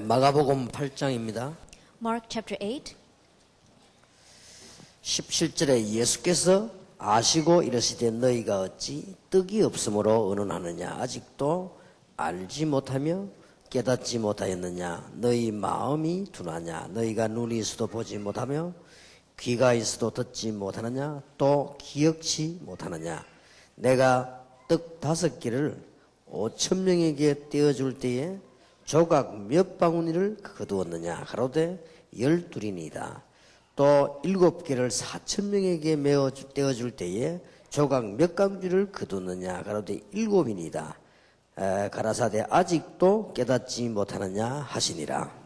마가복음 8장입니다. Mark chapter 8. 17절에 예수께서 아시고 이르시되 너희가 어찌 떡이 없으므로 의논하느냐 아직도 알지 못하며 깨닫지 못하였느냐 너희 마음이 둔하냐 너희가 눈이 있어도 보지 못하며 귀가 있어도 듣지 못하느냐 또 기억치 못하느냐 내가 떡 5개를 5,000명에게 떼어줄 때에 조각 몇 바구니를 거두었느냐 가로되 12이니이다. 또 7개를 4,000명에게 떼어줄 때에 조각 몇 강주를 거두느냐 가로되 7이니이다. 가라사대 아직도 깨닫지 못하느냐 하시니라.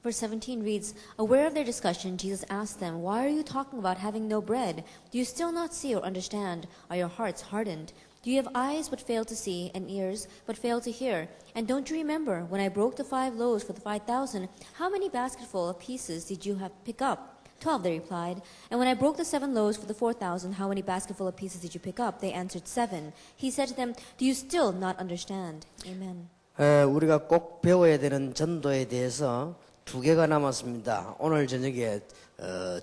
Verse 17 reads, Aware of their discussion, Jesus asked them, Why are you talking about having no bread? Do you still not see or understand? Are your hearts hardened? Do you have eyes but fail to see, and ears but fail to hear? And don't you remember, when I broke the 5 loaves for the 5,000, how many basketful of pieces did you pick up? 12, they replied. And when I broke the 7 loaves for the 4,000, how many basketful of pieces did you pick up? They answered 7. He said to them, Do you still not understand? Amen. 우리가 꼭 배워야 되는 전도에 대해서 2개가 남았습니다. 오늘 저녁에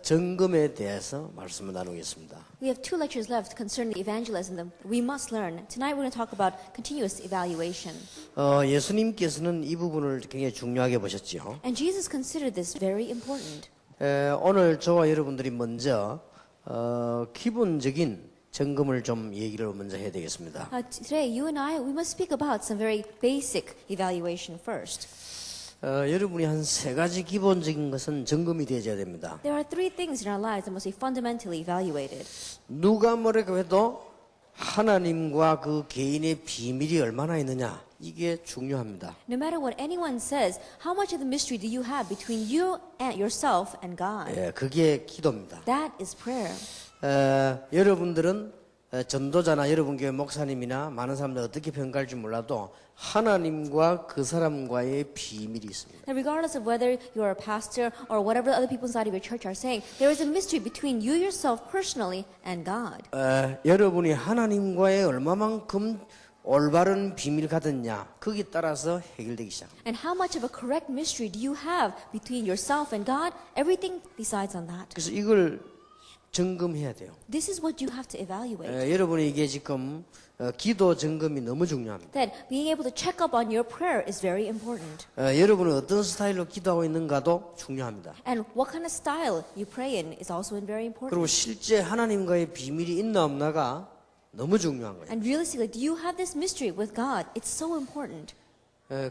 점검에 대해서 말씀을 나누겠습니다. We have 2 lectures left concerning the evangelism that we must learn. Tonight we're going to talk about continuous evaluation. 예수님께서는 이 부분을 굉장히 중요하게 보셨죠. And Jesus considered this very important. 오늘 저와 여러분들이 먼저 기본적인 점검을 좀 얘기를 먼저 해야 되겠습니다. Today, you and I, we must speak about some very basic evaluation first. 여러분이 한 3가지 기본적인 것은 점검이 되어야 됩니다. There are 3 things in our lives that must be fundamentally evaluated. 누가 뭐라고 해도 하나님과 그 개인의 비밀이 얼마나 있느냐 이게 중요합니다. No matter what anyone says, how much of the mystery do you have between you and yourself and God? 그게 기도입니다. That is prayer. 여러분들은 전도자나 여러분 교회 목사님이나 많은 사람들 어떻게 평가할지 몰라도 하나님과 그 사람과의 비밀이 있습니다. Now, regardless of whether you are a pastor or whatever the other people inside of your church are saying, there is a mystery between you yourself personally and God. 여러분이 하나님과의 얼마만큼 올바른 비밀 가졌냐 거기에 따라서 해결되기 시작합니다. And how much of a correct mystery do you have between yourself and God? Everything decides on that. 그래서 이걸 점검해야 돼요. This is what you have to evaluate. 여러분이 이게 지금 기도 점검이 너무 중요합니다. That being able to check up on your prayer is very important. 여러분은 어떤 스타일로 기도하고 있는가도 중요합니다. And what kind of style you pray in is also very important. 그리고 실제 하나님과의 비밀이 있나 없나가 너무 중요한 거예요. And realistically, do you have this mystery with God? It's so important.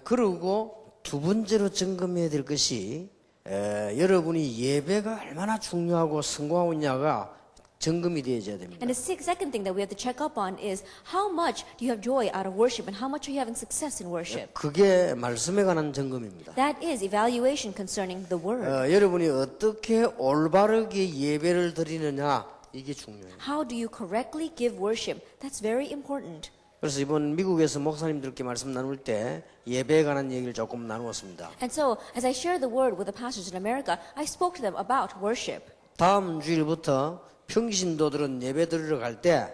그리고 2번째로 점검해야 될 것이 여러분이 예배가 얼마나 중요하고 성공하고 있냐가 점검이 되어야 됩니다. And the second thing that we have to check up on is how much do you have joy out of worship and how much are you having success in worship? 그게 말씀에 관한 점검입니다. That is evaluation concerning the word. 여러분이 어떻게 올바르게 예배를 드리느냐 이게 중요해요. How do you correctly give worship? That's very important. 그래서 이번 미국에서 목사님들께 말씀 나눌 때 예배에 관한 얘기를 조금 나누었습니다. And so, as I shared the word with the pastors in America, I spoke to them about worship. 다음 주일부터 평신도들은 예배 드리러 갈 때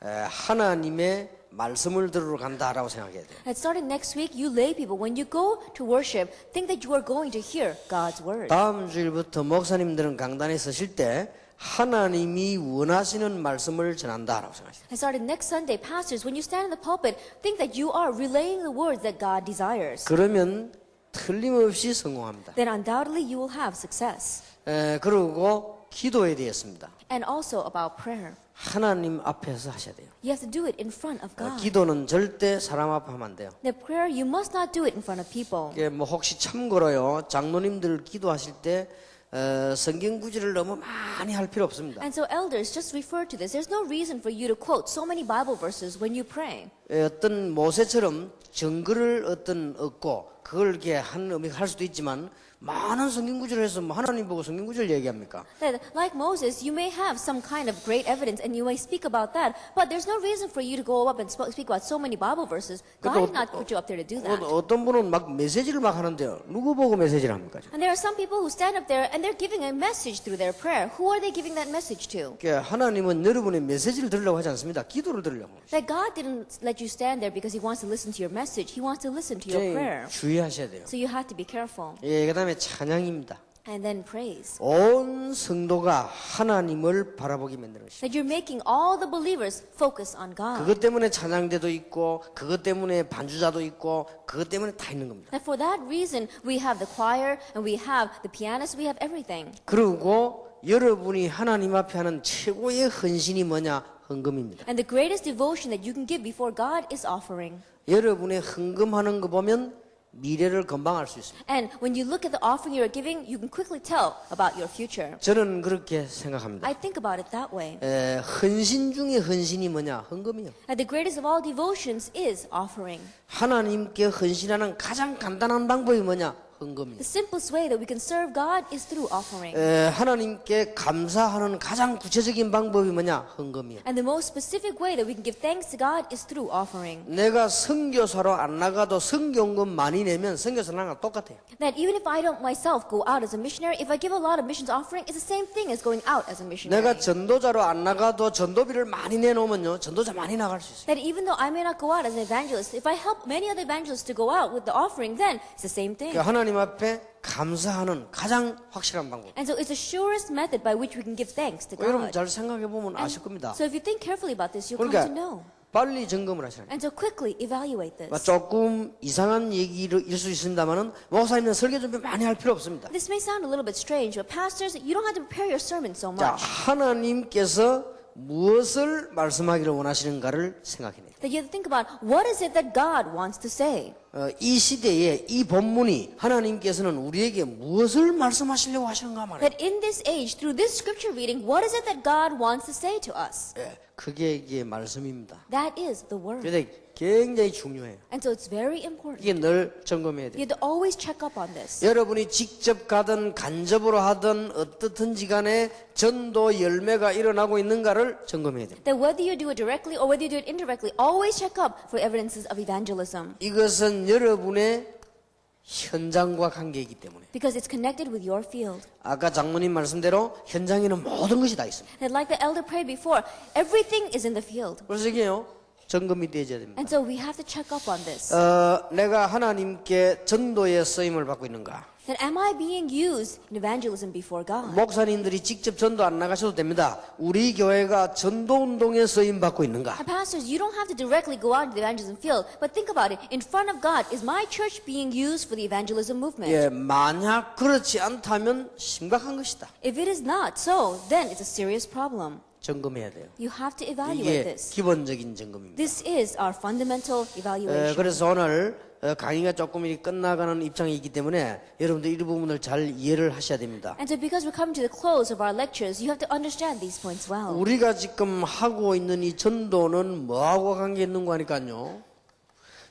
하나님의 말씀을 들으러 간다라고 생각해야 돼요. And starting next week, you lay people, when you go to worship, think that you are going to hear God's word. 다음 주일부터 목사님들은 강단에 서실 때 하나님이 원하시는 말씀을 전한다라고 생각해요. And starting next Sunday, pastors, when you stand in the pulpit, think that you are relaying the words that God desires. 그러면 틀림없이 성공합니다. Then undoubtedly you will have success. 그리고 기도에 대해서입니다. And also about prayer. 하나님 앞에서 하셔야 돼요. You have to do it in front of God. 기도는 절대 사람 앞에 하면 안 돼요. The prayer, you must not do it in front of people. 이게 뭐 혹시 참고로요, 장로님들 기도하실 때 성경 구절을 너무 많이 할 필요 없습니다. And so elders, just refer to this. There's no reason for you to quote so many Bible verses when you pray. 어떤 모세처럼 정글을 얻고 그걸 이렇게 한 의미가 할 수도 있지만 많은 성경 구절을 해서 뭐 하나님 보고 성경 구절 얘기합니까? That, like Moses, you may have some kind of great evidence and you may speak about that, but there's no reason for you to go up and speak about so many Bible verses. God did not put you up there to do that. 어떤 분은 막 메시지를 막 하는데요. 누구 보고 메시지를 합니까? And there are some people who stand up there and they're giving a message through their prayer. Who are they giving that message to? 하나님은 여러분의 메시지를 들으려고 하지 않습니다. 기도를 들으려고. That God didn't let you stand there because He wants to listen to your message. He wants to listen to your prayer. 주의 주의하셔야 돼요. So you have to be careful. 예, 그다음에 찬양입니다. And then praise. 온 성도가 하나님을 바라보게 만드는 것입니다. That you're making all the believers focus on God. 그것 때문에 찬양대도 있고 그것 때문에 반주자도 있고 그것 때문에 다 있는 겁니다. That for that reason we have the choir and we have the pianist, we have everything. 그리고 여러분이 하나님 앞에 하는 최고의 헌신이 뭐냐? 헌금입니다. And the greatest devotion that you can give before God is offering. 여러분의 헌금하는 거 보면 미래를 금방 알 수 있습니다. And when you look at the offering you are giving, you can quickly tell about your future. 저는 그렇게 생각합니다. I think about it that way. 헌신 중에 헌신이 뭐냐? 헌금이요. And the greatest of all devotions is offering. 하나님께 헌신하는 가장 간단한 방법이 뭐냐? 헌금이요. The simplest way that we can serve God is through offering. 하나님께 감사하는 가장 구체적인 방법이 뭐냐? 헌금이요. And the most specific way that we can give thanks to God is through offering. 내가 선교사로 안 나가도 선교금 많이 내면 선교사 나랑 똑같아요. That even if I don't myself go out as a missionary, if I give a lot of missions offering, it's the same thing as going out as a missionary. 내가 전도자로 안 나가도 전도비를 많이 내놓으면요, 전도자 많이 나갈 수 있어요. That even though I may not go out as an evangelist, if I help many other evangelists to go out with the offering, then it's the same thing. 그러니까 하나님 앞에 감사하는 가장 확실한 방법. And so it's the surest method by which we can give thanks to 여러분 God. 잘 생각해 보면 아실 겁니다. So if you think carefully about this, you'll come 그러니까 to know. 빨리 점검을 하셔야 돼요. And so quickly evaluate this. 조금 이상한 얘기일 수 있습니다만은 목사님은 설교 준비 많이 할 필요 없습니다. This may sound a little bit strange, but pastors, you don't have to prepare your sermon so 자, much. 하나님께서 무엇을 말씀하기를 원하시는가를 생각해내야 돼요. That you have to think about what is it that God wants to say. 이 시대에 이 본문이 하나님께서는 우리에게 무엇을 말씀하시려고 하시는가 말이에요. That in this age, through this scripture reading, what is it that God wants to say to us? 그게 이게 말씀입니다. That is the word. 그래서 굉장히 중요해요. And so it's very important. 이게 늘 점검해야 You 돼요. have to always check up on this. 여러분이 직접 가든 간접으로 하든 어떻든지 간에 전도 열매가 일어나고 있는가를 점검해야 돼요. That whether you do it directly or whether you do it indirectly, always check up for evidences of evangelism. 이것은 여러분의 현장과 관계이기 때문에 Because it's connected with your field. 아까 장모님 말씀대로 현장에는 모든 것이 다 있습니다. And like the elder prayed before, everything is in the field. 그래서 이게요 점검이 되어야 됩니다. And so we have to check up on this. 내가 하나님께 전도의 쓰임을 받고 있는가? That am I being used in evangelism before God? 목사님들이 직접 전도 안 나가셔도 됩니다. 우리 교회가 전도 운동에 쓰임 받고 있는가? And pastors, you don't have to directly go out into the evangelism field, but think about it. In front of God, is my church being used for the evangelism movement? 예, 만약 그렇지 않다면 심각한 것이다. If it is not so, then it's a serious problem. 점검해야 돼요. You have to evaluate 이게 this. 기본적인 점검입니다. This is our fundamental evaluation. 그래서 오늘 강의가 조금 끝나가는 입장이기 때문에 여러분들 이 부분을 잘 이해를 하셔야 됩니다. And so because we're coming to the close of our lectures, you have to understand these points well. 우리가 지금 하고 있는 이 전도는 뭐하고 관계 있는 거 하니까요.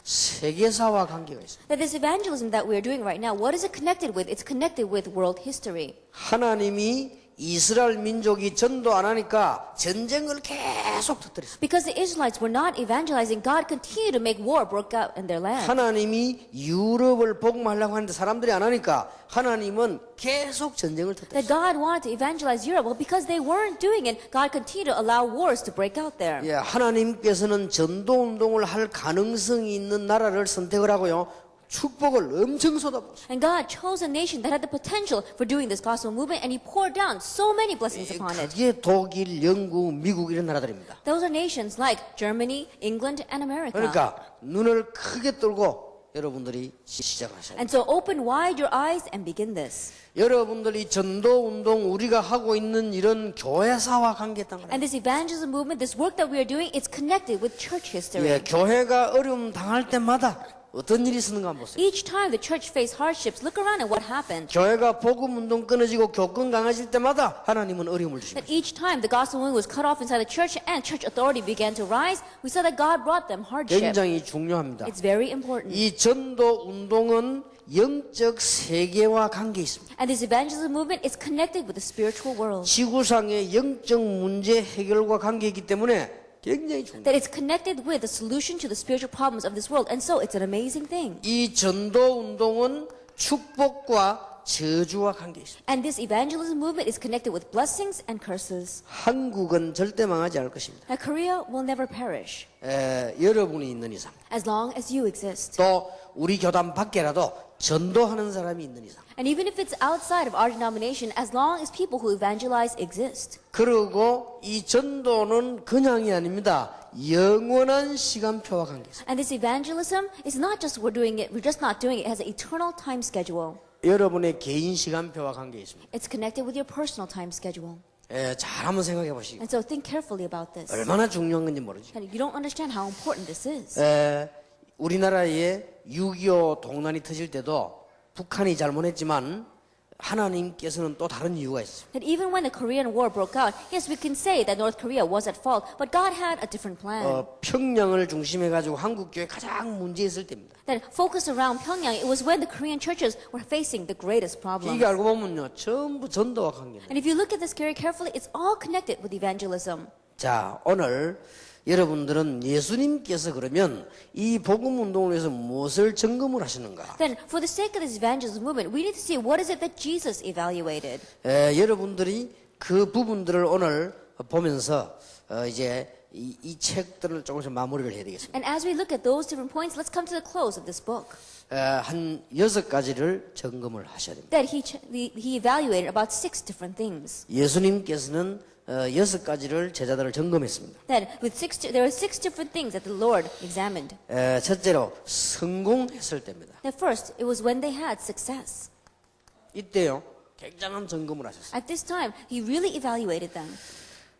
세계사와 관계가 있습니다. That this evangelism that we are doing right now, what is it connected with? It's connected with world history. 하나님이 이스라엘 민족이 전도 안 하니까 전쟁을 계속 터뜨렸습니다. Because the Israelites were not evangelizing, God continued to make war broke out in their land. 하나님이 유럽을 복음하려고 하는데 사람들이 안 하니까 하나님은 계속 전쟁을 That 터뜨렸습니다. God wanted to evangelize Europe, well, because they weren't doing it, God continued to allow wars to break out there. 예, 하나님께서는 전도 운동을 할 가능성이 있는 나라를 선택을 하고요. 축복을 엄청 쏟아부었어요. And God chose a nation that had the potential for doing this gospel movement, and He poured down so many blessings upon it. 그게 독일, 영국, 미국 이런 나라들입니다. Those are nations like Germany, England, and America. 그러니까 눈을 크게 뜨고 여러분들이 시작하셔야 돼요. And so open wide your eyes and begin this. 여러분들이 전도 운동 우리가 하고 있는 이런 교회사와 관계했단 말이에요. And this evangelism movement, this work that we are doing, it's connected with church history. 예, 교회가 어려움 당할 때마다 어떤 일이 있었는가 한번 보세요. Each time the church faced hardships, look around at what happened. 교회가 복음 운동 끊어지고 교권 강해질 때마다 하나님은 어려움을 주십니다. That each time the gospel movement was cut off inside the church and church authority began to rise, we saw that God brought them hardship. 굉장히 중요합니다. It's very important. 이 전도 운동은 영적 세계와 관계 있습니다. And this evangelism movement is connected with the spiritual world. 지구상의 영적 문제 해결과 관계이기 때문에 굉장히 중요합니다. That it's connected with the solution to the spiritual problems of this world. And so it's an amazing thing. 이 전도 운동은 축복과 저주와 관계 있습니다. And this evangelism movement is connected with blessings and curses. 한국은 절대 망하지 않을 것입니다. Now, Korea will never perish 여러분이 있는 이상, as long as you exist. 또 우리 교단 밖에라도 전도하는 사람이 있는 이상, And even if it's outside of our denomination, as long as people who evangelize exist. 그리고 이 전도는 그냥이 아닙니다. 영원한 시간표와 관계 있습니다. And this evangelism is not just we're just not doing it. It has an eternal time schedule. 여러분의 개인 시간표와 관계 있습니다. It's connected with your personal time schedule. 잘 한번 생각해 보시고 And so think carefully about this. 얼마나 중요한 건지 모르죠. And you don't understand how important this is. 우리나라에 6.25 동란이 터질 때도 북한이 잘못했지만 하나님께서는 또 다른 이유가 있어요. That even when the Korean War broke out, yes, we can say that North Korea was at fault, but God had a different plan. 평양을 중심해 가지고 한국 교회 가장 문제 있을 때입니다. That focused around Pyongyang, it was when the Korean churches were facing the greatest problems. 이게 알고 보면요, 전부 전도와 관계입니다. And if you look at this very carefully, it's all connected with evangelism. 자, 오늘 여러분들은 예수님께서 그러면 이 복음 운동을 위해서 무엇을 점검을 하시는가? Then, for the sake of this evangelism movement, we need to see what is it that Jesus evaluated. 여러분들이 그 부분들을 오늘 보면서 이제 이 책들을 조금씩 마무리를 해야 되겠습니다. And as we look at those different points, let's come to the close of this book. 한 6가지를 점검을 하셔야 됩니다. That he evaluated about 6 different things. 예수님께서는 6가지를 제자들을 점검했습니다. That there were 6 different things that the Lord examined. 첫째로 성공했을 때입니다. That first, it was when they had success. 이때요, 굉장한 점검을 하셨어요. At this time, he really evaluated them.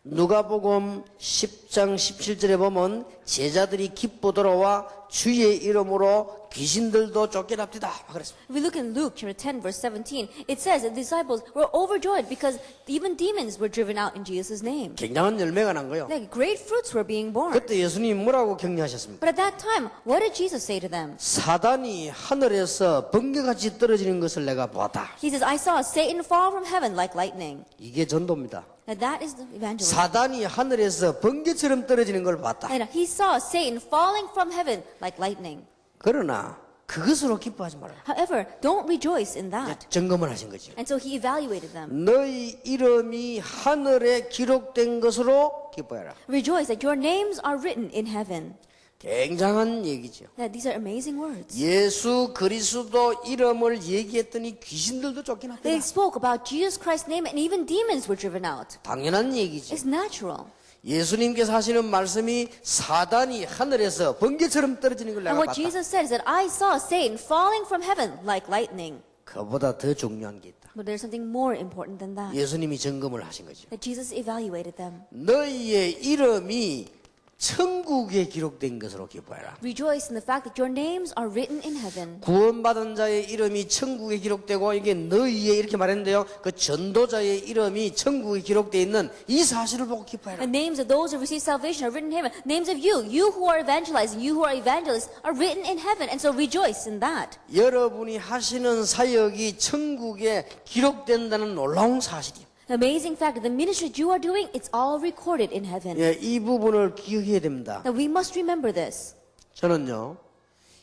누가복음 10장 17절에 보면 제자들이 기뻐 돌아와 주의 이름으로 귀신들도 쫓겨납디다 그랬습니다. If we look in Luke chapter 10 verse 17, it says that the disciples were overjoyed because even demons were driven out in Jesus' name. 굉장한 열매가 난 거예요. Like great fruits were being born. 그때 예수님이 뭐라고 격려하셨습니까? But at that time, what did Jesus say to them? 사단이 하늘에서 번개같이 떨어지는 것을 내가 보았다. He says, I saw Satan fall from heaven like lightning. 이게 전도입니다. Now that is the evangelism. 사단이 하늘에서 번개처럼 떨어지는 걸 봤다. And he saw Satan falling from heaven like lightning. 그러나 그것으로 기뻐하지 말아라. However, don't rejoice in that. 점검을 하신 거죠. And so he evaluated them. 너희 이름이 하늘에 기록된 것으로 기뻐해라. Rejoice that your names are written in heaven. 굉장한 얘기죠. That these are amazing words. 예수 그리스도 이름을 얘기했더니 귀신들도 They 쫓겨났다. spoke about Jesus Christ's name and even demons were driven out. 당연한 얘기죠. It's natural. 예수님께서 하시는 말씀이 사단이 하늘에서 번개처럼 떨어지는 걸 And 내가 what 봤다. Jesus said is that I saw Satan falling from heaven like lightning. 그보다 더 중요한 게 있다. But there's something more important than that. 예수님이 점검을 하신 거죠. That Jesus evaluated them. 너희의 이름이 천국에 기록된 것으로 기뻐해라. Rejoice in the fact that your names are written in heaven. 구원받은 자의 이름이 천국에 기록되고 이게 너희의 이렇게 말했는데요. 그 전도자의 이름이 천국에 기록되어 있는 이 사실을 보고 기뻐해라. The names of those who receive salvation are written in heaven. Names of you who are evangelizing, you who are evangelists, are written in heaven. And so rejoice in that. 여러분이 하시는 사역이 천국에 기록된다는 놀라운 사실이에요. The amazing fact that the ministry that you are doing, it's all recorded in heaven. 이 부분을 기억해야 됩니다. That we must remember this. 저는요,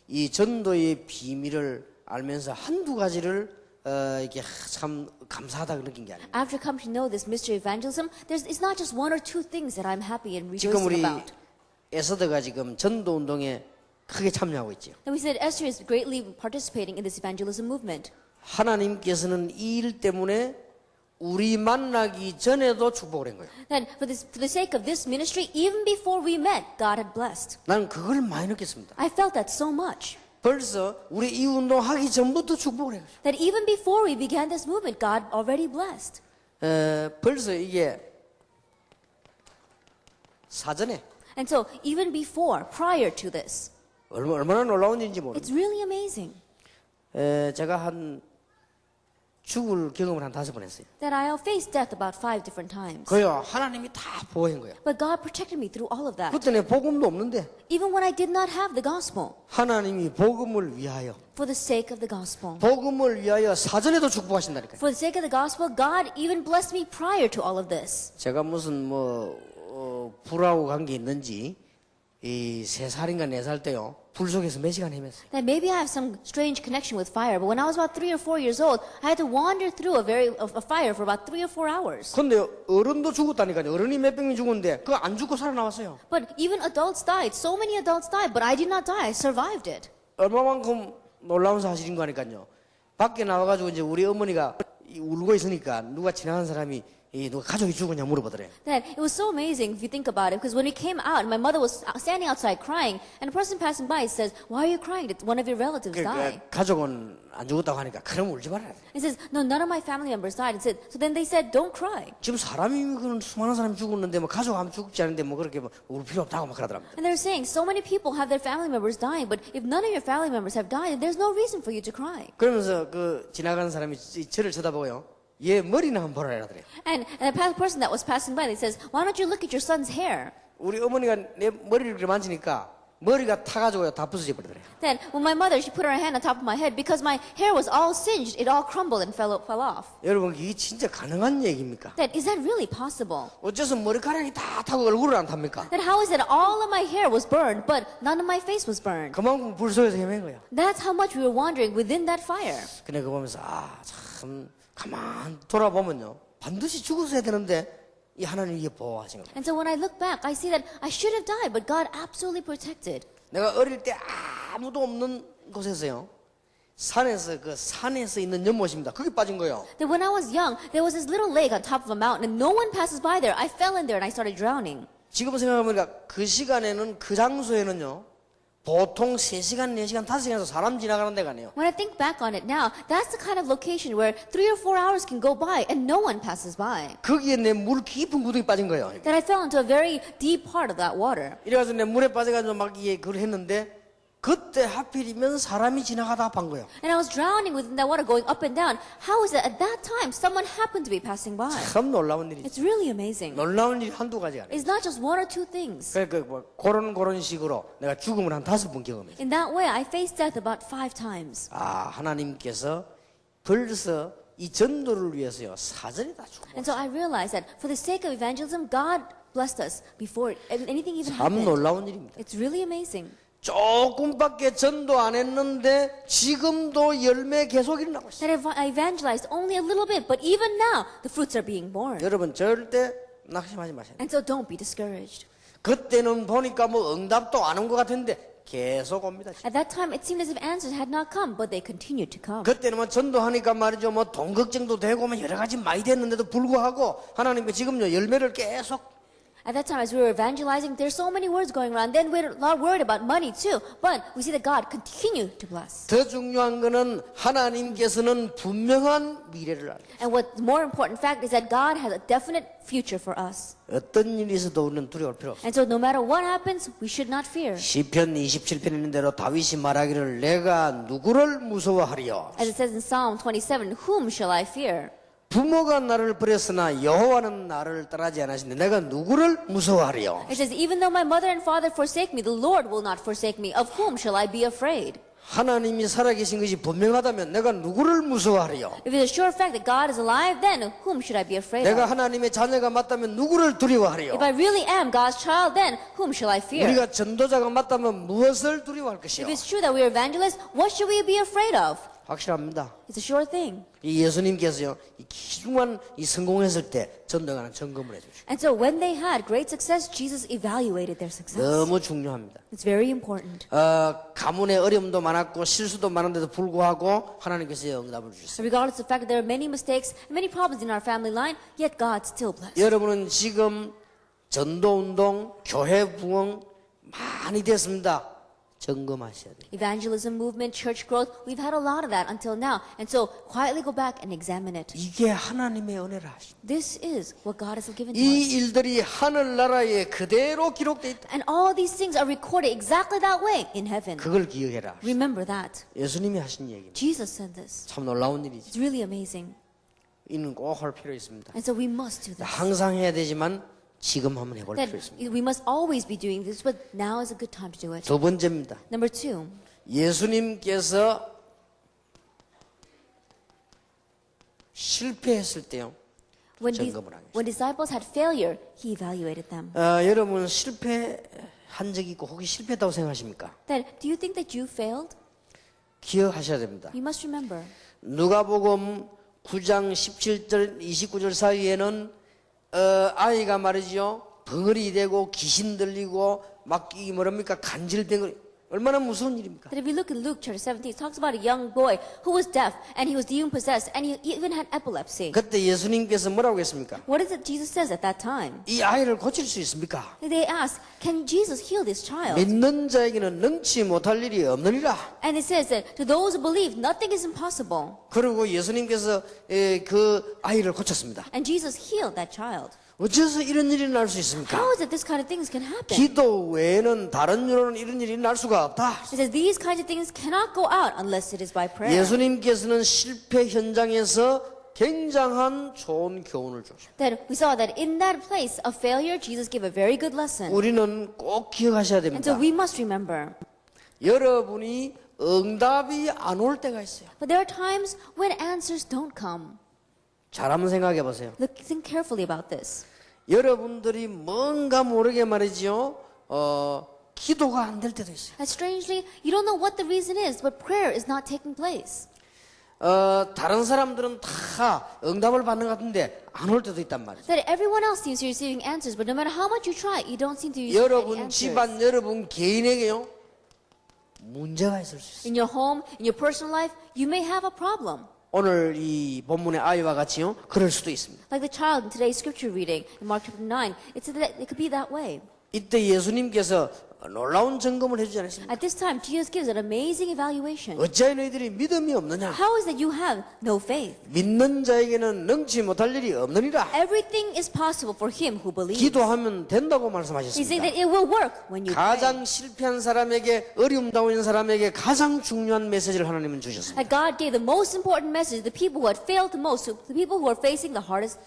이 전도의 비밀을 알면서 한두 가지를 이렇게 참 감사하다 느낀 게 아닙니다. After coming to know this mystery of evangelism, it's not just 1 or 2 things that I'm happy and 지금 rejoicing 우리 about. 에서드가 지금 전도 운동에 크게 참여하고 있죠. And we said Esther is greatly participating in this evangelism movement. 하나님께서는 이 일 때문에 우리 만나기 전에도 축복을 한 거예요. That for the sake of this ministry, even before we met, God had blessed. 나는 그걸 많이 느꼈습니다. I felt that so much. 벌써 우리 이 운동 하기 전부터 축복을 해요. That even before we began this movement, God already blessed. 벌써 이게 사전에 And so even before, prior to this, 얼마나 놀라운 일인지 모릅니다. it's really amazing 제가 한 죽을 경험을 한 5번 했어요. that I faced death about 5 different times. 그요 하나님이 다 보호한 거예요. But God protected me through all of that. 그때는 복음도 없는데 Even when I did not have the gospel, 하나님이 복음을 위하여 for the sake of the gospel. 복음을 위하여 사전에도 축복하신다니까요. For the sake of the gospel, God even blessed me prior to all of this. 제가 무슨 불하고 관계 있는지 이 3살인가 4살 때요. 불 속에서 몇 시간 헤맸어요. That maybe I have some strange connection with fire, but when I was about 3 or 4 years old, I had to wander through a fire for about 3 or 4 hours. 근데 어른도 죽었다니까요. 어른이 몇 명이 죽었는데 그거 안 죽고 살아남았어요. But even adults died. So many adults died, but I did not die. I survived it. 얼마만큼 놀라운 사실인 거 하니까요. 밖에 나와가지고 이제 우리 어머니가 울고 있으니까 누가 지나가는 사람이 누가 가족이 죽었냐 물어보더래요. That it was so amazing if you think about it, because when we came out, my mother was standing outside crying, and a person passing by says, "Why are you crying? Did one of your relatives die?" 가족은 안 죽었다고 하니까 그럼 울지 말아야 돼. He says, "No, none of my family members died." And said, so then they said, "Don't cry." 지금 사람이 그런 수많은 사람이 죽었는데 뭐 가족 안 죽지 않은데 뭐 그렇게 뭐 울 필요 없다고 막 그러더랍니다. And they're saying so many people have their family members dying, but if none of your family members have died, there's no reason for you to cry. 그러면서 그 지나가는 사람이 저를 쳐다보고요. 얘 머리나 한번 보라 이러더래요. And the person that was passing by, they says, "Why don't you look at your son's hair?" 우리 어머니가 내 머리를 이렇게 만지니까 머리가 타가지고요 다 부서져 버리더래요. Then, when my mother, she put her hand on top of my head, because my hair was all singed, it all crumbled and fell off. 여러분 이게 진짜 가능한 얘기입니까? That, is that really possible? 어째서 머리카락이 다 타고 얼굴을 안 탑니까? That how is it all of my hair was burned, but none of my face was burned? 그만큼 불 속에서 헤맨 거야. That's how much we were wandering within that fire. 근데 그거 보면서 참 가만 돌아보면요 반드시 죽었어야 되는데 이 하나님이 이게 보호하신 겁니다. And so when I look back, I see that I should have died, but God absolutely protected. 내가 어릴 때 아무도 없는 곳에서요 산에서 있는 연못입니다. 거기 빠진 거예요. That when I was young, there was this little lake on top of a mountain, and no one passes by there. I fell in there and I started drowning. 지금 생각해보니까 그 시간에는 그 장소에는요 보통 3시간, 4시간, 5시간에서 사람 지나가는 데가 아니에요. When I think back on it now, that's the kind of location where 3 or 4 hours can go by and no one passes by. 거기에 내 물 깊은 구덩이 빠진 거예요. That I fell into a very deep part of that water. 이래가지고 내 물에 빠져가지고 막 그걸 했는데 그때 하필이면 사람이 지나가다 판 거예요. And I was drowning within that water, going up and down. How is it at that time someone happened to be passing by? 참 놀라운 일이죠. It's really amazing. 놀라운 일이 한두 가지가 아니에요. It's not just 1 or 2 things. 그러니까 뭐 그런 식으로 내가 죽음을 한 5번 경험했어요. In that way, I faced death about 5 times. 하나님께서 벌써 이 전도를 위해서요 사전에 다 주고. And so I realized that for the sake of evangelism, God blessed us before anything even 참 happened. 놀라운 일입니다. It's really amazing. 조금밖에 전도 안 했는데 지금도 열매 계속 일어나고 있어요. That I evangelized only a little bit, but even now, the fruits are being born. 여러분 절대 낙심하지 마세요. And so don't be discouraged. 그때는 보니까 뭐 응답도 안 온 것 같은데 계속 옵니다. At that time, it seemed as if answers had not come, but they continued to come. 그때는 뭐 전도하니까 말이죠. 뭐 돈 걱정도 되고 뭐 여러 가지 많이 됐는데도 불구하고 하나님께 지금요 열매를 계속. At that time, as we were evangelizing, there's so many words going around. Then we're not worried about money too. But we see that God continued to bless. 더 중요한 거는 하나님께서는 분명한 미래를 알고 And what's more important fact is that God has a definite future for us. 어떤 일이 있어도 우리는 두려울 필요 없어요. And so no matter what happens, we should not fear. 시편 27편에 있는 대로 다윗이 말하기를 내가 누구를 무서워하리요. As it says in Psalm 27, whom shall I fear? 부모가 나를 버렸으나 여호와는 나를 떠나지 않으신데 내가 누구를 무서워하리요. It says, even though my mother and father forsake me, the Lord will not forsake me. Of whom shall I be afraid? 하나님이 살아계신 것이 분명하다면 내가 누구를 무서워하리요. If it's a sure fact that God is alive, then whom should I be afraid 내가 of? 하나님의 자녀가 맞다면 누구를 두려워하리요. If I really am God's child, then whom shall I fear? 우리가 전도자가 맞다면 무엇을 두려워할 것이요. If it's true that we are evangelists, what should we be afraid of? 확실합니다. It's a sure thing. 이 예수님께서요 이 귀중한 이 성공했을 때 전도가는 점검을 해주시고 And so when they had great success, Jesus evaluated their success. 너무 중요합니다. It's very important. 가문의 어려움도 많았고 실수도 많은데도 불구하고 하나님께서 응답을 주셨어요. Regardless of the fact that there are many mistakes and many problems in our family line, yet God still blessed. 여러분은 지금 전도운동, 교회 부흥 많이 됐습니다. 점검하셔야 돼요. Evangelism movement, church growth, we've had a lot of that until now. And so quietly go back and examine it. 이게 하나님의 은혜라 하십니다. This is what God has given to us. 이 일들이 하늘나라에 그대로 기록되어 있다. And all these things are recorded exactly that way in heaven. 그걸 기억해라. Remember that. 예수님이 하신 얘기입니다. Jesus said this. 참 놀라운 일이죠. It's really amazing. 이는 꼭 할 필요 있습니다. And so we must do this. 항상 해야 되지만 지금 한번 해볼 필요 That 있습니다. we must always be doing this, but now is a good time to do it. 두 번째입니다. Number 2, 예수님께서 실패했을 때요. when 점검을 하겠습니다. disciples had failure, he evaluated them. 여러분 실패할 한 적이 있고 혹시 실패했다고 생각하십니까? That do you think that you failed? 기억하셔야 됩니다. You must remember. 누가복음 9장 17절 29절 사이에는 아이가 말이죠 벙어리 되고 귀신 들리고 막 이 뭐랍니까 간질병을 얼마나 무서운 일입니까? That if you look in Luke chapter 17, it talks about a young boy who was deaf and he was demon possessed and he even had epilepsy. 그때 예수님께서 뭐라고 했습니까? What is it Jesus says at that time? 이 아이를 고칠 수 있습니까? They ask, can Jesus heal this child? 믿는 자에게는 능치 못할 일이 없느니라. And it says that to those who believe, nothing is impossible. 그리고 예수님께서 그 아이를 고쳤습니다. And Jesus healed that child. 어째서 이런 일이 날 수 있습니까? How is it this kind of things can happen? 기도 외에는 다른 이유로는 이런 일이 날 수가 없다. It says these kinds of things cannot go out unless it is by prayer. 예수님께서는 실패 현장에서 굉장한 좋은 교훈을 주셨습니다. That we saw that in that place of failure, Jesus gave a very good lesson. 우리는 꼭 기억하셔야 And so 됩니다. we must remember. 여러분이 응답이 안 올 때가 있어요. But there are times when answers don't come. 잘 한번 생각해 보세요. Think carefully about this. 여러분들이 뭔가 모르게 말이죠. 기도가 안 될 때도 있어요. And strangely, you don't know what the reason is, but prayer is not taking place. 다른 사람들은 다 응답을 받는 것 같은데 안 올 때도 있단 말이죠. That everyone else seems to be receiving answers, but no matter how much you try, you don't seem to receive any 여러분 answers. 집안, 여러분 개인에게요 문제가 있을 수 있어요. In your home, in your personal life, you may have a problem. 오늘 이 본문의 아이와 같이요 그럴 수도 있습니다. Like the child in today's scripture reading, in Mark chapter 9, it said that it could be that way. 이때 예수님께서 놀라운 점검을 해주지 않았습니까? At this time, Jesus gives an amazing evaluation. 어찌하여 너희들이 믿음이 없느냐? How is that you have no faith? 믿는 자에게는 능치 못할 일이 없느니라. Everything is possible for him who believes. 기도하면 된다고 He's saying 말씀하셨습니다. that it will work when you pray. 가장 실패한 사람에게 어려움 당하는 사람에게 가장 중요한 메시지를 하나님은 주셨습니다. That God gave the most important message to the people who had failed the most, to the people who are facing the hardest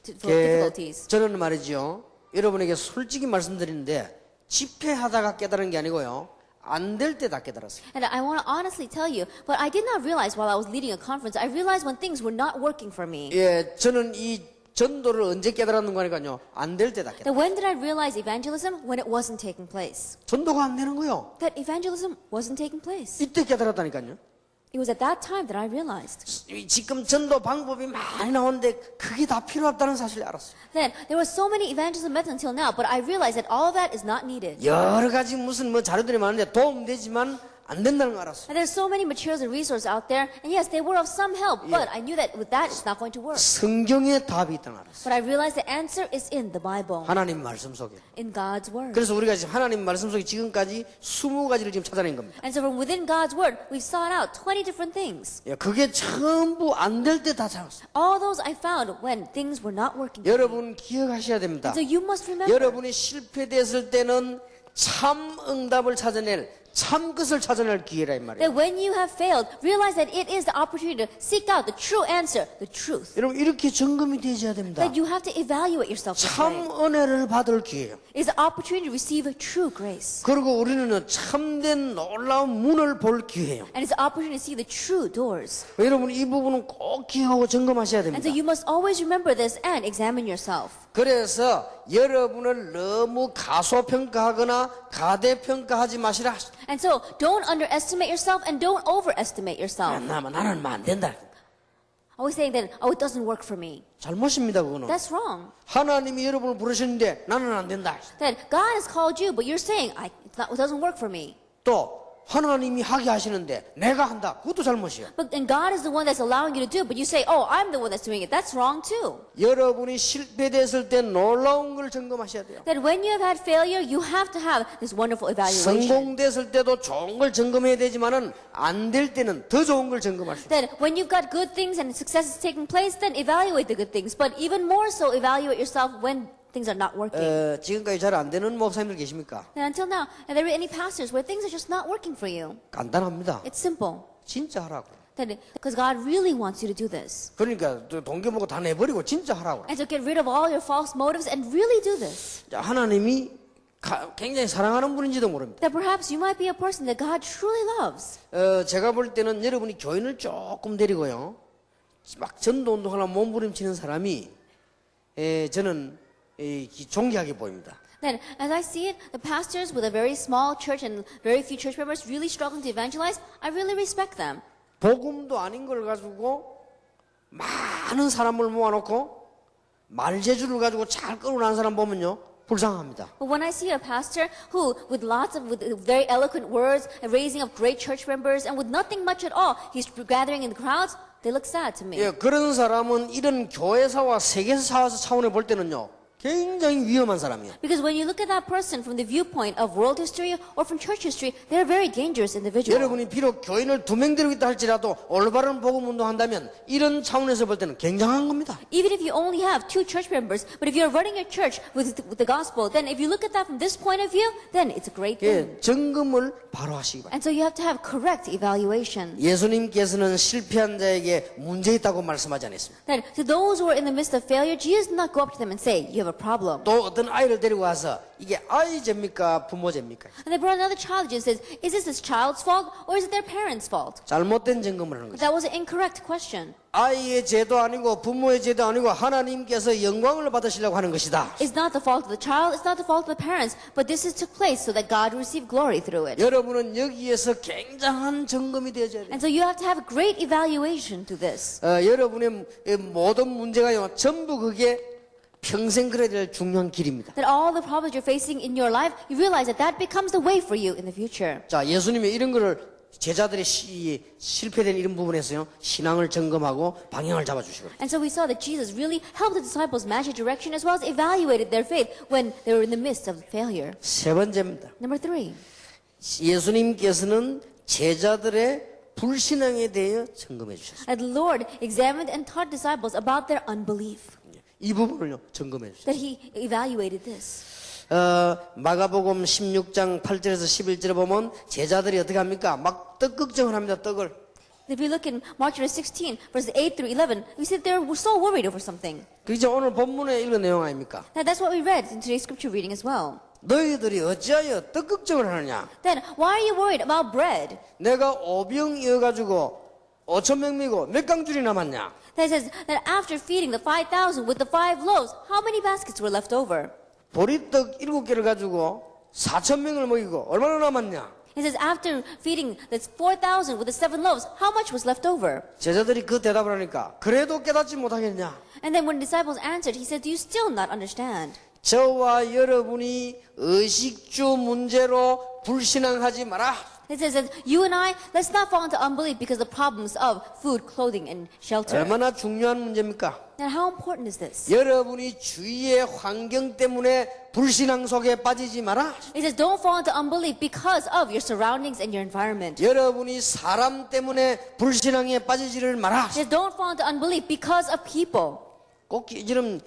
difficulties. 저는 말이죠. 여러분에게 솔직히 말씀드리는데 집회하다가 깨달은 게 아니고요. 안 될 때 다 깨달았어요. And I want to honestly tell you, but I did not realize while I was leading a conference, I realized when things were not working for me. 예, 저는 이 전도를 언제 깨달았는 거니까요. 안 될 때 다 깨달았어요. That when did I realize evangelism? When it wasn't taking place. 전도가 안 되는 거요. That evangelism wasn't taking place. 이때 깨달았다니까요. It was at that time that I realized. 지금 전도 방법이 많이 나오는데 그게 다 필요 없다는 사실을 알았어요. Then there were so many evangelism methods until now, but I realized that all of that is not needed. 여러 가지 무슨 뭐 자료들이 많은데 도움되지만 안 된다는 걸 알았어요. And there's so many materials and resources out there, and yes, they were of some help, but I knew that with that, it's not going to work. 성경에 답이 있다는 걸 알았어요. But I realized the answer is in the Bible, 하나님 말씀 속에. in God's Word. 그래서 우리가 지금 하나님 말씀 속에 지금까지 20가지를 지금 찾아낸 겁니다. And so from within God's Word, we've sought out 20 different things. 예, 그게 전부 안 될 때 다 찾았어요. All those I found when things were not working. 여러분 기억하셔야 됩니다. So you must remember 여러분이 실패됐을 때는 참 응답을 찾아낼 참 것을 찾아낼 기회라 이 말이에요. that when you have failed, realize that it is the opportunity to seek out the true answer, the truth. 여러분 이렇게 점검이 되셔야 됩니다. That you have to evaluate yourself this way. 참 은혜를 받을 기회예요. It's the opportunity to receive a true grace. 그리고 우리는 참된 놀라운 문을 볼 기회예요. And it's the opportunity to see the true doors. 여러분 이 부분은 꼭 기억하고 점검하셔야 And 됩니다. so you must always remember this and examine yourself. 그래서 여러분을 너무 가소평가하거나 가대평가하지 마시라. And so don't underestimate yourself and don't overestimate yourself. 나는 안 된다. Always saying that, oh, it doesn't work for me. 잘못입니다 그거는. That's wrong. 하나님이 여러분을 부르셨는데 나는 안 된다. That God has called you, but you're saying, it doesn't work for me. 또 하나님이 하게 하시는데 내가 한다. 그것도 잘못이에요. But and God is the one that's allowing you to do, but you say, oh, I'm the one that's doing it. That's wrong too. 여러분이 실패됐을 때 놀라운 걸 점검하셔야 돼요. That when you have had failure, you have to have this wonderful evaluation. 성공됐을 때도 좋은 걸 점검해야 되지만은 안 될 때는 더 좋은 걸 점검할 수 있어요. That when you've got good things and success is taking place, then evaluate the good things. But even more so, evaluate yourself when things are not working. 지금까지 잘 안 되는 목사님들 계십니까? And until now, are there any pastors where things are just not working for you? 간단합니다. It's simple. 진짜 하라고. Because God really wants you to do this. 그러니까 동기보고 다 내버리고 진짜 하라고. And to get rid of all your false motives and really do this. 자, 하나님이 굉장히 사랑하는 분인지도 모릅니다. That perhaps you might be a person that God truly loves. 제가 볼 때는 여러분이 교인을 조금 데리고요. 막 전도 운동하려고 몸부림치는 사람이 저는 존귀하게 보입니다. Then, as I see it, the pastors with a very small church and very few church members really struggling to evangelize, I really respect them. 복음도 아닌 걸 가지고 많은 사람을 모아놓고 말재주를 가지고 잘 끌어나는 사람 보면요 불쌍합니다. But when I see a pastor who, with very eloquent words, and raising up great church members, and with nothing much at all, he's gathering in the crowds, they look sad to me. 예, 그런 사람은 이런 교회사와 세계사 차원에 볼 때는요 굉장히 위험한 사람이에요. Because when you look at that person from the viewpoint of world history or from church history, they're a very dangerous individual. 여러분이 비록 교인을 2명 데리고 있다 할지라도 올바른 복음 운동한다면 이런 차원에서 볼 때는 굉장한 겁니다. Even if you only have 2 church members, but if you're running your church with the gospel, then if you look at that from this point of view, then it's a great thing. 예, 점검을 바로 하시기 바랍니다. And so you have to have correct evaluation. 예수님께서는 실패한 자에게 문제 있다고 말씀하지 않았습니다. Then to those who are in the midst of failure, Jesus did not go up to them and say, you have a problem. 또 어떤 아이를 데리고 와서 이게 아이 죄입니까 부모 죄입니까? And they brought another child and says, is this child's fault or is it their parents' fault? 잘못된 점검을 하는 But 거죠. that was an incorrect question. 아이의 죄도 아니고 부모의 죄도 아니고 하나님께서 영광을 받으시려고 하는 것이다. It's not the fault of the child, it's not the fault of the parents, but this is took place so that God will receive glory through it. 여러분은 여기에서 굉장한 점검이 되어져야 돼요. And so you have to have great evaluation to this. 여러분의 모든 문제가요 전부 그게 평생 그래야 될 중요한 길입니다. That all the problems you're facing in your life, you realize that that becomes the way for you in the future. 자, 예수님이 이런 거를 제자들의 실패된 이런 부분에서요 신앙을 점검하고 방향을 잡아주시고. And so we saw that Jesus really helped the disciples match a direction as well as evaluated their faith when they were in the midst of failure. 세 번째입니다. Number 3. 예수님께서는 제자들의 불신앙에 대해 점검해 주셨어요. And the Lord examined and taught disciples about their unbelief. 이 부분을요 점검해 주셨어요. That He evaluated this. 마가복음 16장 8절에서 11절에 보면 제자들이 어떻게 합니까? 막 떡 걱정을 합니다. 떡을. If we look in Mark chapter 16, verses 8 through 11, we see that they were so worried over something. 그게 오늘 본문에 읽은 내용 아닙니까? Now that's what we read in today's scripture reading as well. 너희들이 어찌하여 떡 걱정을 하느냐? Then why are you worried about bread? 내가 오병이어가지고 5,000명이고 몇 강줄이 남았냐? That says that after feeding the 5,000 with the 5 loaves, how many baskets were left over? 보리떡 7개를 가지고 4,000명을 먹이고 얼마나 남았냐? It says after feeding the 4,000 with the 7 loaves, how much was left over? 제자들이 그 대답을 하니까 그래도 깨닫지 못하겠냐? And then when the disciples answered, he said, do you still not understand? 저와 여러분이 의식주 문제로 불신앙하지 마라. It says that you and I, let's not fall into unbelief because of the problems of food, clothing, and shelter. 얼마나 중요한 문제입니까? Now how important is this? 여러분이 주위의 환경 때문에 불신앙 속에 빠지지 마라. It says don't fall into unbelief because of your surroundings and your environment. 여러분이 사람 때문에 불신앙에 빠지지를 마라. It says don't fall into unbelief because of people. 꼭 이런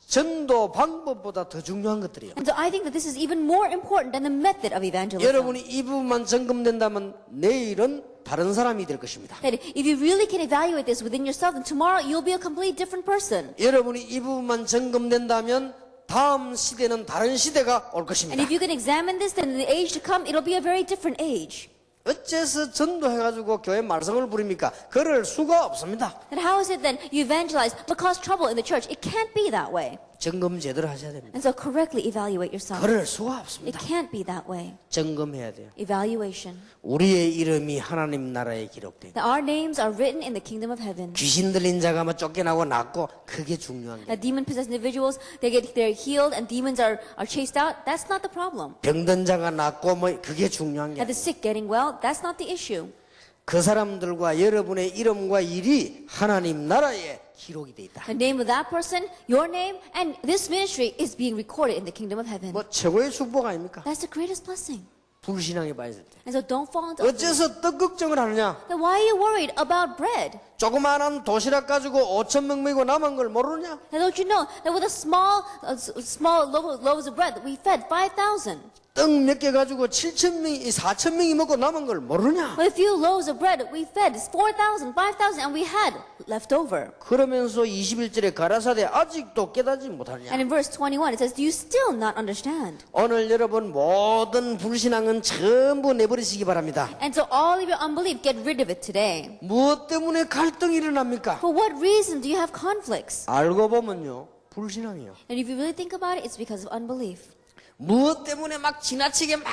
전도 방법보다 더 중요한 것들이에요. And so I think that this is even more important than the method of evangelism. 여러분이 이 부분만 점검된다면 내일은 다른 사람이 될 것입니다. That if you really can evaluate this within yourself, then tomorrow you'll be a completely different person. 여러분이 이 부분만 점검된다면 다음 시대는 다른 시대가 올 And 것입니다. if you can examine this, then in the age to come, it'll be a very different age. 어째서 전도해가지고 교회 말썽을 부립니까? 그럴 수가 없습니다. And how is it then you evangelize but cause trouble in the church? It can't be that way. 점검 제대로 하셔야 됩니다. And so correctly evaluate yourself. 그럴 수가 It 없습니다. can't be that way. 점검해야 돼요. Evaluation. 우리의 이름이 하나님 나라에 기록돼. That our names are written in the kingdom of heaven. 귀신 들린 자가 뭐 쫓겨나고 낫고 그게 중요한 거예요. That demon-possessed individuals, they're healed and demons are chased out. That's not the problem. 병든 자가 낫고 뭐 그게 중요한 게 That the sick getting well, that's not the issue. 그 사람들과 여러분의 이름과 일이 하나님 나라에 기록이 돼 있다. The name of that person, your name, and this ministry is being recorded in the kingdom of heaven. 뭐 최고의 축복 아닙니까? That's the greatest blessing. 불신앙에 빠질 때. And so don't fall into unbelief. 어째서 떡 걱정을 하느냐? Then why are you worried about bread? 조그마한 도시락 가지고 5,000명 먹이고 남은 걸 모르냐? And don't you know that with a small loaves of bread, we fed 5,000. 떡 몇 개 가지고 7,000명이 4,000명이 먹고 남은 걸 모르냐? With a few loaves of bread, we fed 4,000, 5,000, and we had left over. 그러면서 21절에 가라사대 아직도 깨닫지 못하냐? And in verse 21, it says, do you still not understand? 오늘 여러분 모든 불신앙은 전부 내버리시기 바랍니다. And so all of your unbelief, get rid of it today. 무엇 때문에 갈등이 일어납니까? For what reason do you have conflicts? 알고 보면요 불신앙이요. And if you really think about it, it's because of unbelief. 무엇 때문에 막 지나치게 막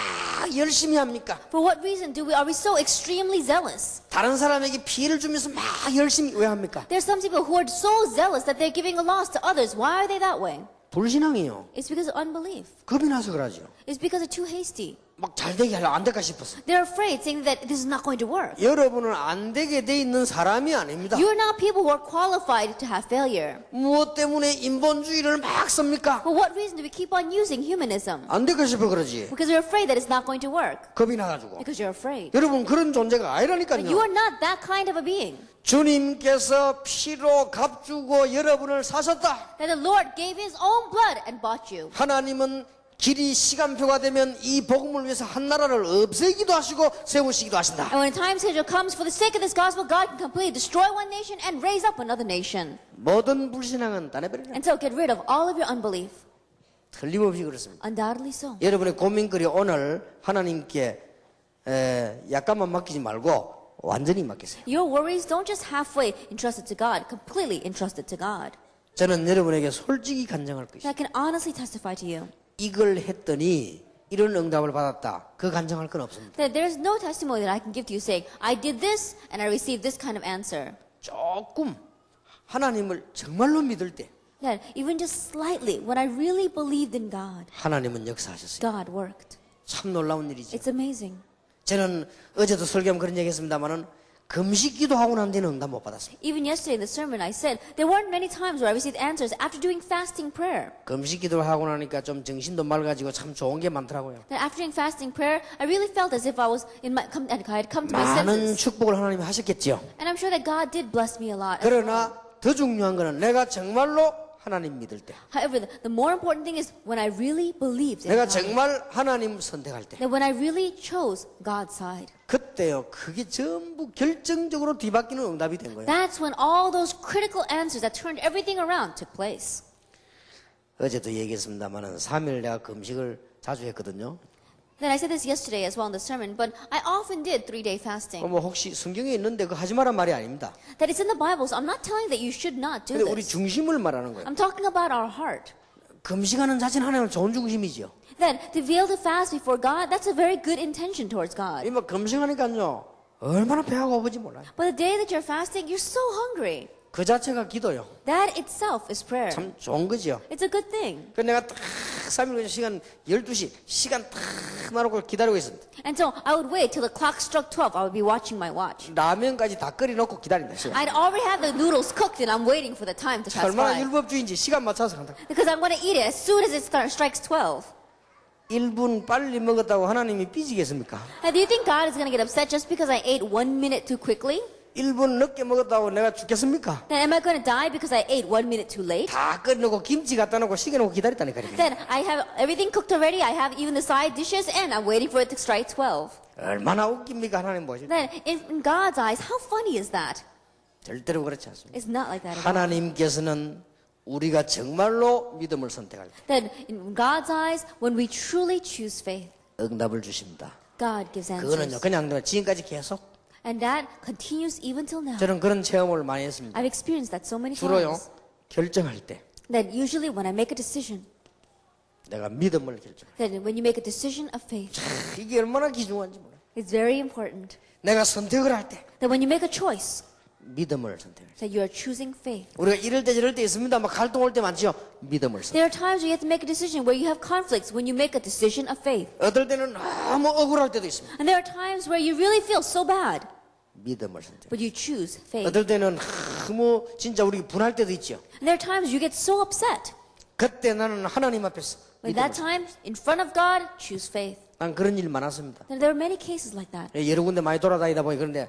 열심히 합니까? For what reason are we so extremely zealous? 다른 사람에게 피해를 주면서 막 열심히 왜 합니까? There's some people who are so zealous that they're giving a loss to others. Why are they that way? 불신앙이요. It's because of unbelief. 겁이 나서 그러죠. It's because they're too hasty. 막 잘 되게 하려고 안 될까 싶어서. They're afraid, saying that this is not going to work. 여러분은 안 되게 돼 있는 사람이 아닙니다. You're not people who are qualified to have failure. 무엇 때문에 인본주의를 막 씁니까? For what reason do we keep on using humanism? 안 될까 싶어 그러지. Because you're afraid that it's not going to work. 겁이 나가지고. Because you're afraid. 여러분 그런 존재가 But you 아니라니까요. are not that kind of a being. 주님께서 피로 값주고 여러분을 사셨다. That the Lord gave His own blood and bought you. 하나님은 길이 시간표가 되면 이 복음을 위해서 한 나라를 없애기도 하시고 세우시기도 하신다. And when a time schedule comes for the sake of this gospel, God can completely destroy one nation and raise up another nation. 모든 불신앙은 따내버리라. And so get rid of all of your unbelief. 틀림없이 그렇습니다. Undoubtedly so. 여러분의 고민거리 오늘 하나님께 약간만 맡기지 말고 완전히 맡기세요. Your worries don't just halfway entrust it to God, completely entrust it to God. 저는 여러분에게 솔직히 간증할 것이다. I can honestly testify to you 이걸 했더니 이런 응답을 받았다. 그 간증할 건 없습니다. that there's no testimony that I can give to you saying, I did this and I received this kind of answer. 조금 하나님을 정말로 믿을 때 That even just slightly, when I really believed in God, 하나님은 역사하셨어요. God worked. 참 놀라운 일이죠. It's amazing. 저는 어제도 설교하면 그런 얘기 했습니다만은 금식 기도하고 난 뒤에는 응답 못 받았습니다. Even yesterday in the sermon, I said there weren't many times where I received answers after doing fasting prayer. 금식 기도를 하고 나니까 좀 정신도 맑아지고 참 좋은 게 많더라고요. That after doing fasting prayer, I really felt as if I had come to my 많은 senses. 축복을 하나님이 하셨겠죠. And I'm sure that God did bless me a lot. 그러나 더 중요한 거는 내가 정말로 하나님 믿을 때, However, the more important thing is when I really believed in 내가 God. 정말 하나님 선택할 때, That when I really chose God's side. 그때요 그게 전부 결정적으로 뒤바뀌는 응답이 된 거예요. That's when all those critical answers that turned everything around took place. 어제도 얘기했습니다만은 3일 내가 금식을 자주 했거든요. Then I said this yesterday as well in the sermon, but I often did 3-day fasting. 뭐 혹시 성경에 있는데 그 하지 말란 말이 아닙니다. That it's in the Bible, so I'm not telling that you should not do 근데 우리 this. 중심을 말하는 거예요. I'm talking about our heart. 금식하는 자체는 하나님 좋은 중심이죠. That to be able to fast before God, that's a very good intention towards God. 이뭐 금식하니까요 얼마나 배가 고프지 몰라요. But the day that you're fasting, you're so hungry. 그 자체가 기도요. That itself is prayer. 참 좋은 거죠. It's a good thing. 그 내가 딱 3일 시간 12시 시간 딱 나놓고 기다리고 있습니다. And so I would wait till the clock struck 12. I would be watching my watch. 라면까지 다 끓여놓고 기다린다. 시간. I'd already have the noodles cooked and I'm waiting for the time to pass 얼마나 by. 율법주의인지 시간 맞춰서 간다. Because I'm going to eat it as soon as it strikes 12. 1분 빨리 먹었다고 하나님이 삐지겠습니까? Now, do you think God is going to get upset just because I ate 1 minute too quickly? 1분 늦게 먹었다고 내가 죽겠습니까? Then am I going to die because I ate 1 minute too late? 다 끓여놓고 김치 갖다 놓고 식여놓고 기다렸다니까. 이렇게. Then I have everything cooked already. I have even the side dishes and I'm waiting for it to strike 12. 얼마나 웃깁니까 하나님 보시면. Then in God's eyes, how funny is that? 절대로 그렇지 않습니다. It's not like that at all. 하나님께서는 우리가 정말로 믿음을 선택할 때 Then in God's eyes, when we truly choose faith, 응답을 주십니다. God gives 그거는요 answers. 그냥 지금까지 계속 And that continues even till now. 저는 그런 체험을 많이 했습니다. I've experienced that so many 주로요 times. 결정할 때 That usually when I make a decision, 내가 믿음을 결정. that when you make a decision of faith, 이게 얼마나 귀중한지 몰라요. it's very important. 내가 선택을 할 때 That when you make a choice, 믿음을 선택해요. that you are choosing faith. 우리가 이럴 때 저럴 때 있습니다. 막 갈등할 때 많지요. 믿음을 선택. There are times where you have to make a decision where you have conflicts when you make a decision of faith. 어떨 때는 너무 억울할 때도 있습니다. And there are times where you really feel so bad, 믿음을 선택. but you choose faith. 어떨 때는 너무 진짜 우리 분할 때도 있죠. And there are times you get so upset. 그때 나는 하나님 앞에서 But 믿음을 that time, in front of God, choose faith. 난 그런 일 많았습니다. And there are many cases like that. 여러 군데 많이 돌아다니다 보니 그런데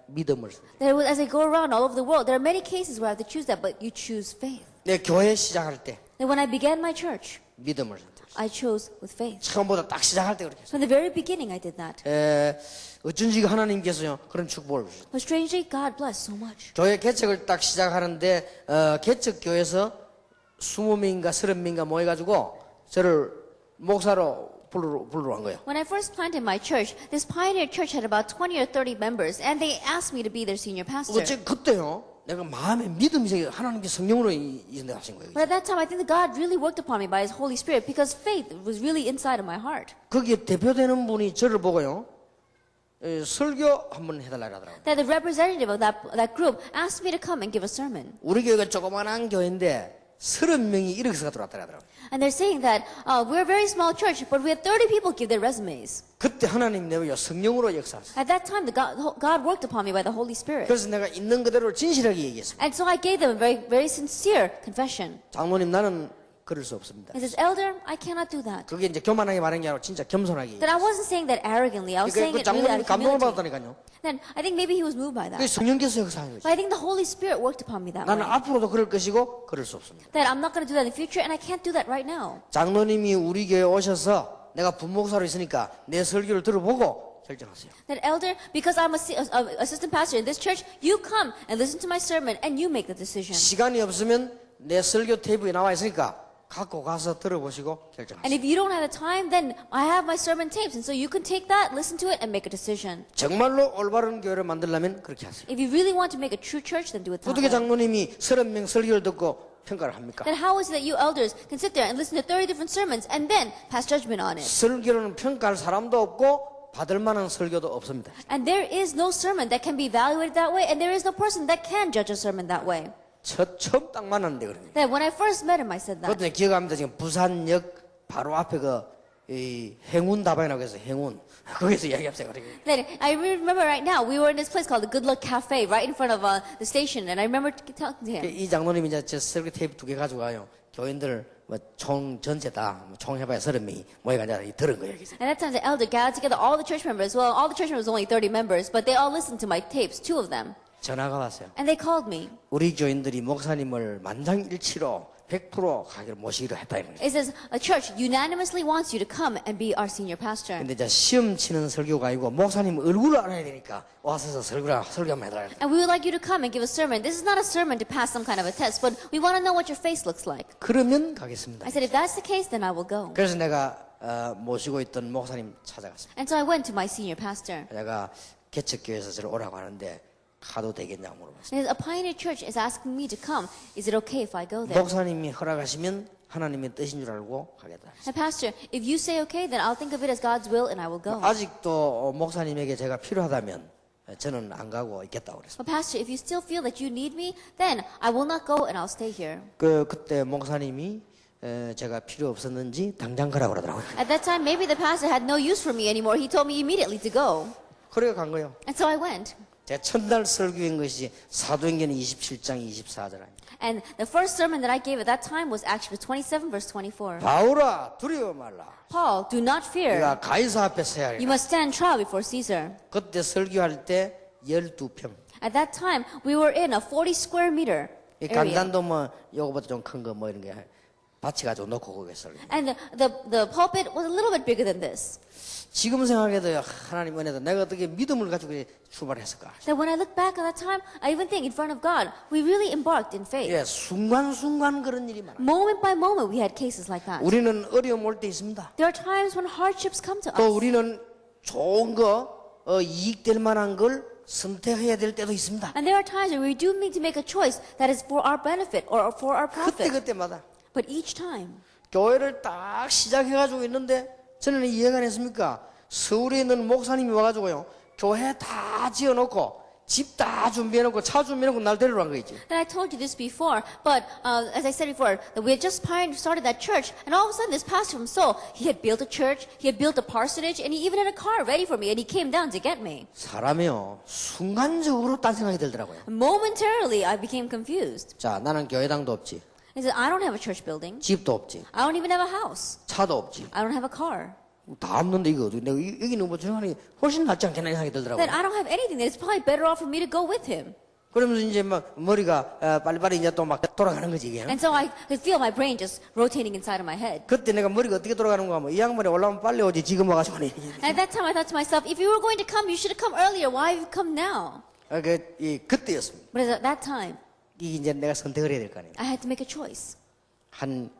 믿음을 선택. As I go around all over the world, there are many cases where I have to choose that, but you choose faith. 내 교회 시작할 때 And when I began my church, 믿음을 선택. I chose with faith. 처음부터 딱 시작할 때 그렇게 했어요. From the very beginning, I did that. 어쩐지 하나님께서요 그런 축복을 주셨어요. But strangely, God blessed so much. 교회 개척을 딱 시작하는데 개척 교회에서 20명인가 30명인가 모여가지고 저를 목사로 부르러 간 거예요. When I first planted my church, this pioneer church had about 20 or 30 members, and they asked me to be their senior pastor. 그때요 내가 마음에 믿음이 생겨 하나님께 성령으로 인도하신 거예요. But at that time, I think that God really worked upon me by His Holy Spirit because faith was really inside of my heart. 거기에 대표되는 분이 저를 보고요. 설교 한번 해달라 하더라고요. That the representative of that group asked me to come and give a sermon. 우리 교회가 조그만한 교회인데 30명이 이렇게 들어왔다 하더라고요. And they're saying that we're a very small church, but we had 30 people give their resumes. 그때 하나님 내가 성령으로 역사하셨어요. At that time, God worked upon me by the Holy Spirit. 그래서 내가 있는 그대로 진실하게 얘기했습니다. And so I gave them a very, very sincere confession. 장로님 나는 그럴 수 없습니다. He says, Elder, I cannot do that. 그게 이제 교만하게 말한 게 아니라 진짜 겸손하게. That I wasn't saying that arrogantly. I was saying 그 it really out 장로님이 of 감동을 humility. 받았다니까요. Then I think maybe he was moved by 그 that. 성령께서 역사하는 But 거죠. I think the Holy Spirit worked upon me that 나는 way. 앞으로도 그럴 것이고 그럴 수 없습니다. That I'm not going to do that in the future, and I can't do that right now. 장로님이 우리 교회에 오셔서 내가 부목사로 있으니까 내 설교를 들어보고 결정하세요. That elder, because I'm assistant pastor in this church, you come and listen to my sermon, and you make the decision. 시간이 없으면 내 설교 테이프에 나와 있으니까 갖고 가서 들어보시고 And 결정하세요. if you don't have the time, then I have my sermon tapes, and so you can take that, listen to it, and make a decision. 정말로 올바른 교회를 만들려면 그렇게 하세요. If you really want to make a true church, then do it that 어떻게 way. 장로님이 30명 설교를 듣고 평가를 합니까? Then how is it that you elders can sit there and listen to 30 different sermons and then pass judgment on it? 설교는 평가할 사람도 없고 받을 만한 설교도 없습니다. And there is no sermon that can be evaluated that way, and there is no person that can judge a sermon that way. 처음 딱 만났는데 그러니. That when I first met him, I said that. 그때 기억합니다. 지금 부산역 바로 앞에 이 행운 다방이라고 해서 행운 거기서 이야기합시다. Then I remember right now we were in this place called the Good Luck Cafe right in front of the station, and I remember talking to him. 이 장로님이 이제 저 설교 테이프 2개 가지고 가요. 교인들 총 전체 총 해봐야 30명이 모여가 아니라 들은 거예요. And that time the elder gathered together all the church members. Well, all the church members only 30 members, but they all listened to my tapes, 2 of them. 전화가 왔어요. And they called me. 우리 교인들이 목사님을 만장일치로 100% 가기로 모시기로 했다 이런 거예요. It says a church unanimously wants you to come and be our senior pastor. 근데 이제 시험 치는 설교가 아니고 목사님 얼굴을 알아야 되니까 와서 설교 한번 해달라. And we would like you to come and give a sermon. This is not a sermon to pass some kind of a test, but we want to know what your face looks like. 그러면 가겠습니다. I said, if that's the case, then I will go. 그래서 내가 모시고 있던 목사님 찾아갔습니다. And so I went to my senior pastor. 내가 개척교회에서 저를 오라고 하는데 가도 되겠냐고 물어봤어요. And a Pioneer Church is asking me to come. Is it okay if I go there? 목사님이 허락하시면 하나님의 뜻인 줄 알고 가겠다. And Pastor, if you say okay, then I'll think of it as God's will and I will go. 아직도 목사님에게 제가 필요하다면 저는 안 가고 있겠다고 그랬습니다. But Pastor, if you still feel that you need me, then I will not go and I'll stay here. 그때 목사님이 제가 필요 없었는지 당장 가라고 그러더라고요. At that time, maybe the pastor had no use for me anymore. He told me immediately to go. 그래 간 거예요. And so I went. 제 첫날 설교인 것이 사도행전 27장 24절 아닙니까? And the first sermon that I gave at that time was Acts 27, verse 24. 바울아 두려워 말라. Paul, do not fear. 네가 가이사 앞에 서야 You 하리라. must stand trial before Caesar. 그때 설교할 때 12평. At that time, we were in a 40 square meter 이 area. 간단도 뭐 요거보다 좀 큰 거 뭐 이런 게 받치 가지고 놓고 거기서 설교. And the pulpit was a little bit bigger than this. 지금 생각해도 하나님 은혜도 내가 어떻게 믿음을 가지고 출발했을까? That when I look back at that time, I even think in front of God, we really embarked in faith. 예, 순간순간 그런 일이 많아. Moment by moment, we had cases like that. 우리는 어려움 올 때 있습니다. There are times when hardships come to 또 us. 우리는 좋은 거, 이익될 만한 걸 선택해야 될 때도 있습니다. And there are times when we do need to make a choice that is for our benefit or for our profit. 그때마다 But each time, 교회를 딱 시작해가지고 있는데 저는 이해가 안 했습니까? 서울에 있는 목사님이 와가지고요 교회 다 지어놓고 집 다 준비해놓고 차 준비해놓고 날 데리러 간 거 있지. and I told you this before, but as I said before, that we had just started that church, and all of a sudden this pastor from Seoul, he had built a church, he had built a parsonage, and he even had a car ready for me, and he came down to get me. 사람이요 순간적으로 딴 생각이 들더라고요. Momentarily, I became confused. 자, 나는 교회당도 없지, He said, I don't have a church building. 집도 없지, I don't even have a house. 차도 없지, I don't have a car. 다 없는데 이거 어떻게 내가 여기 있는 거 저하니 훨씬 낫지 않겠나 생각이 들더라고요. Then I don't have anything. Then it's probably better off for me to go with him. 그러면서 이제 막 머리가 빨리빨리 이제 또 막 돌아가는 거지 이게. And so I could feel my brain just rotating inside of my head. 그때 내가 머리가 어떻게 돌아가는가 하면 이 양반이 올라오면 빨리 오지 지금 와가지고 하니. And at that time I thought to myself, if you were going to come, you should have come earlier. Why have you come now? 그때였습니다. But at that time, 이게 이제 내가 선택을 해야 될 거 아니에요. I had to make a choice. 한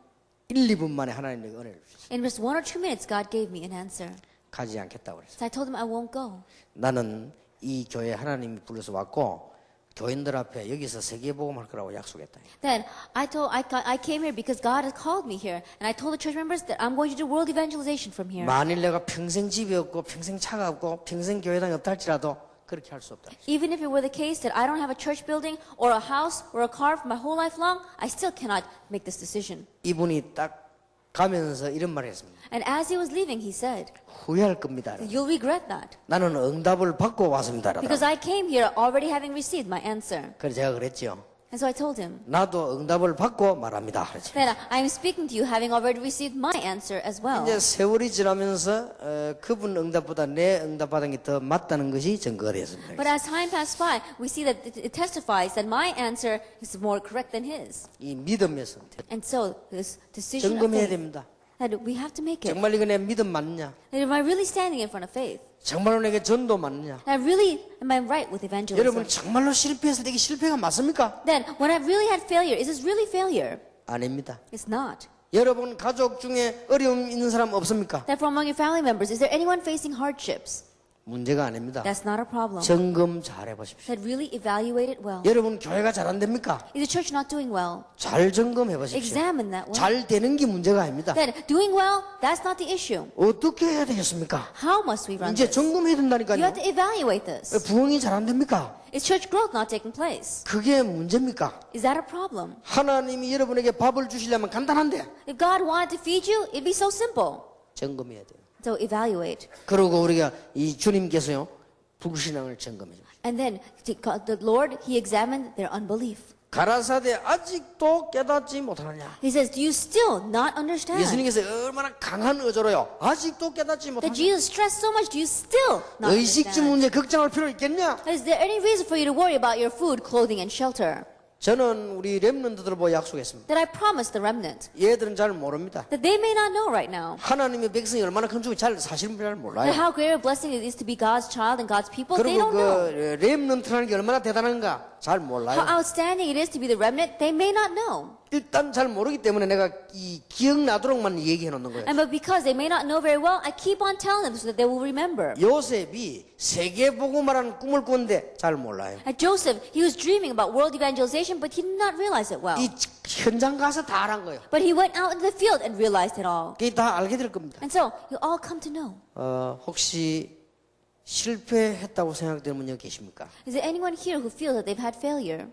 1, 2분 만에 하나님 내가 은혜를 주셨어요. In just 1 or 2 minutes, God gave me an answer. 가지 않겠다고 그랬어요. So I told him I won't go. 나는 이 교회 하나님이 불러서 왔고 교인들 앞에 여기서 세계복음 할 거라고 약속했다. Then I came here because God has called me here, and I told the church members that I'm going to do world evangelization from here. 만일 내가 평생 집이 없고 평생 차가 없고 평생 교회당이 없다 할지라도 그렇게 할 수 없다. Even if it were the case that I don't have a church building or a house or a car for my whole life long, I still cannot make this decision. 이분이 딱 가면서 이런 말을 했습니다. And as he was leaving, he said, 후회할 겁니다. "You'll regret that 나는 응답을 받고 왔습니다. because I came here already having received my answer." 그래서 제가 그랬죠. And so I told him, 나도 응답을 받고 말합니다. 그랬죠. "Then I'm speaking to you having already received my answer as well." 이제 세월이 지나면서 그분 응답보다 내 응답받은 게 더 맞다는 것이 증거가 되었습니다. But as time passed by, we see that it testifies that my answer is more correct than his. 이 믿음에서 And so this decision of 점검해야 faith, 됩니다. that we have to make it. 정말 이거 내 믿음 맞느냐? That am I really standing in front of faith? 정말로 내게 전도 맞느냐? That am I right with evangelism? 여러분 정말로 실패해서 이게 실패가 맞습니까? Then, when I've really had failure, is this really failure? 아닙니다. It's not. 여러분 가족 중에 어려움 있는 사람 없습니까? That from among your family members, is there anyone facing hardships? 문제가 아닙니다. That's not a problem. 점검 잘 해보십시오. That really evaluate it well. 여러분 교회가 잘 안 됩니까? Is the church not doing well? 잘 점검해 보십시오. Examine that well. 잘 되는 게 문제가 아닙니다. Then, doing well, that's not the issue. 어떻게 해야 되겠습니까? How must we run 이제 this? 점검해야 You 된다니까요. have to evaluate this. 부흥이 잘 안 됩니까? Is church growth not taking place? 그게 문제입니까? Is that a problem? 하나님이 여러분에게 밥을 주시려면 간단한데 If God wanted to feed you, it'd be so simple. 점검해야 돼요. So evaluate. 그리고 우리가 이 주님께서요 불신앙을 점검해 줍니다. And then the Lord, He examined their unbelief. 가라사대 아직도 깨닫지 못하느냐? He says, do you still not understand? 예수님께서 얼마나 강한 어조로요. 아직도 깨닫지 That 못하느냐? Jesus stressed so much, do you still not 의식주 understand? 문제 걱정할 필요 있겠냐? Is there any reason for you to worry about your food, clothing, and shelter? 저는 우리 렘넌트들 보고 약속했습니다. That I promised the remnant. 얘들은 잘 모릅니다. That they may not know right now. 하나님의 백성이 얼마나 큰 줄을 사실은 잘 That 몰라요. how great a blessing it is to be God's child and God's people, they 그리고 don't know. 그 렘넌트라는 게 얼마나 대단한가 잘 몰라요. How outstanding it is to be the remnant, they may not know. 일단 잘 모르기 때문에 내가 이 기억나도록만 얘기해 놓는 거예요. And but because they may not know very well, I keep on telling them so that they will remember. 요셉이 세계복음화라는 꿈을 꿨는데 잘 몰라요. At Joseph, he was dreaming about world evangelization, but he did not realize it well. 이 현장 가서 다 알한 거예요. But he went out into the field and realized it all. 그게 다 알게 될 겁니다. And so, you all come to know. 혹시 실패했다고 생각되는 분 여기 계십니까? Is there anyone here who feels that they've had failure?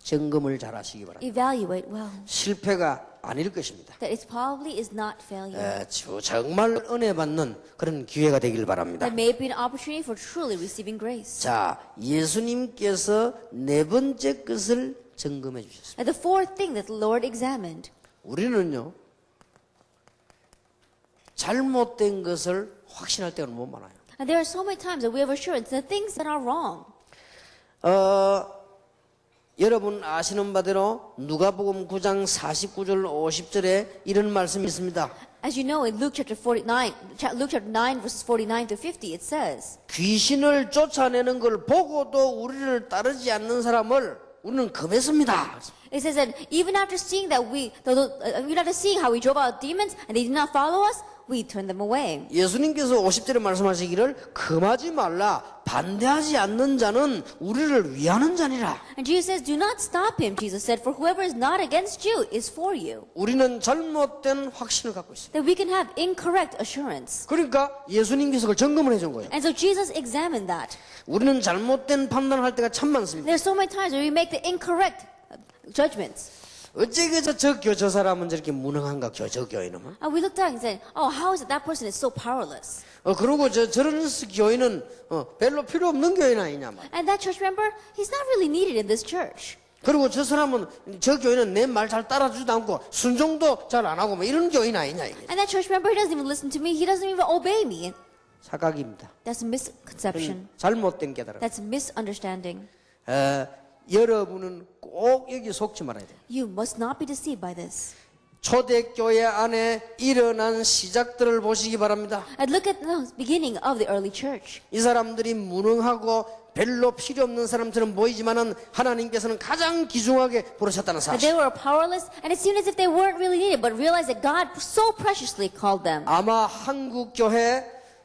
점검을 잘 하시기 바랍니다. Evaluate well. 실패가 아닐 것입니다. That it probably is not failure. 정말 은혜 받는 그런 기회가 되길 바랍니다. That may be an opportunity for truly receiving grace. 자, 예수님께서 네 번째 것을 점검해 주셨습니다. And the fourth thing that the Lord examined. 우리는요, 잘못된 것을 확신할 때가 너무 많아요. And there are so many times that we have assurance that things that are wrong. 여러분 아시는 바대로 누가복음 9장 49절 50절에 이런 말씀이 있습니다. As you know, in Luke chapter 9, verses 49 to 50, it says, 귀신을 쫓아내는 걸 보고도 우리를 따르지 않는 사람을 우리는 금했습니다. it says that even after seeing how we drove out demons and they did not follow us, we turned them away. 예수님께서 50절에 말씀하시기를 금하지 말라. 반대하지 않는 자는 우리를 위하는 자니라. And Jesus says, do not stop him. Jesus said, for whoever is not against you is for you. 우리는 잘못된 확신을 갖고 있습니다. That we can have incorrect assurance. 그러니까 예수님께서 그걸 점검을 해준 거예요. And so Jesus examined that. 우리는 잘못된 판단을 할 때가 참 많습니다. There's so many times where we make the incorrect judgments. 어째서 저 사람은 저렇게 무능한가 저 교회는. And we looked at it and said, oh, how is it that person is so powerless? 그리고 저런 교회는 별로 필요 없는 교회는 아니냐 말. And that church member, he's not really needed in this church. 그리고 저 사람은 저 교회는 내 말 잘 따라주지도 않고 순종도 잘 안 하고 뭐 이런 교회는 아니냐 이게. And that church member, he doesn't even listen to me. He doesn't even obey me. 착각입니다. That's a misconception. 잘못된 깨달음. That's a misunderstanding. 여러분은 꼭 여기 속지 말아야 돼요. You must not be deceived by this. 초대교회 안에 일어난 시작들을 보시기 바랍니다. And look at the beginning of the early church. 이 사람들이 무능하고 별로 필요 없는 사람처럼 보이지만은 하나님께서는 가장 귀중하게 부르셨다는 That they 사실. were powerless, and it seemed as if they weren't really needed, but realized that God so preciously called them. 아마 한국 교회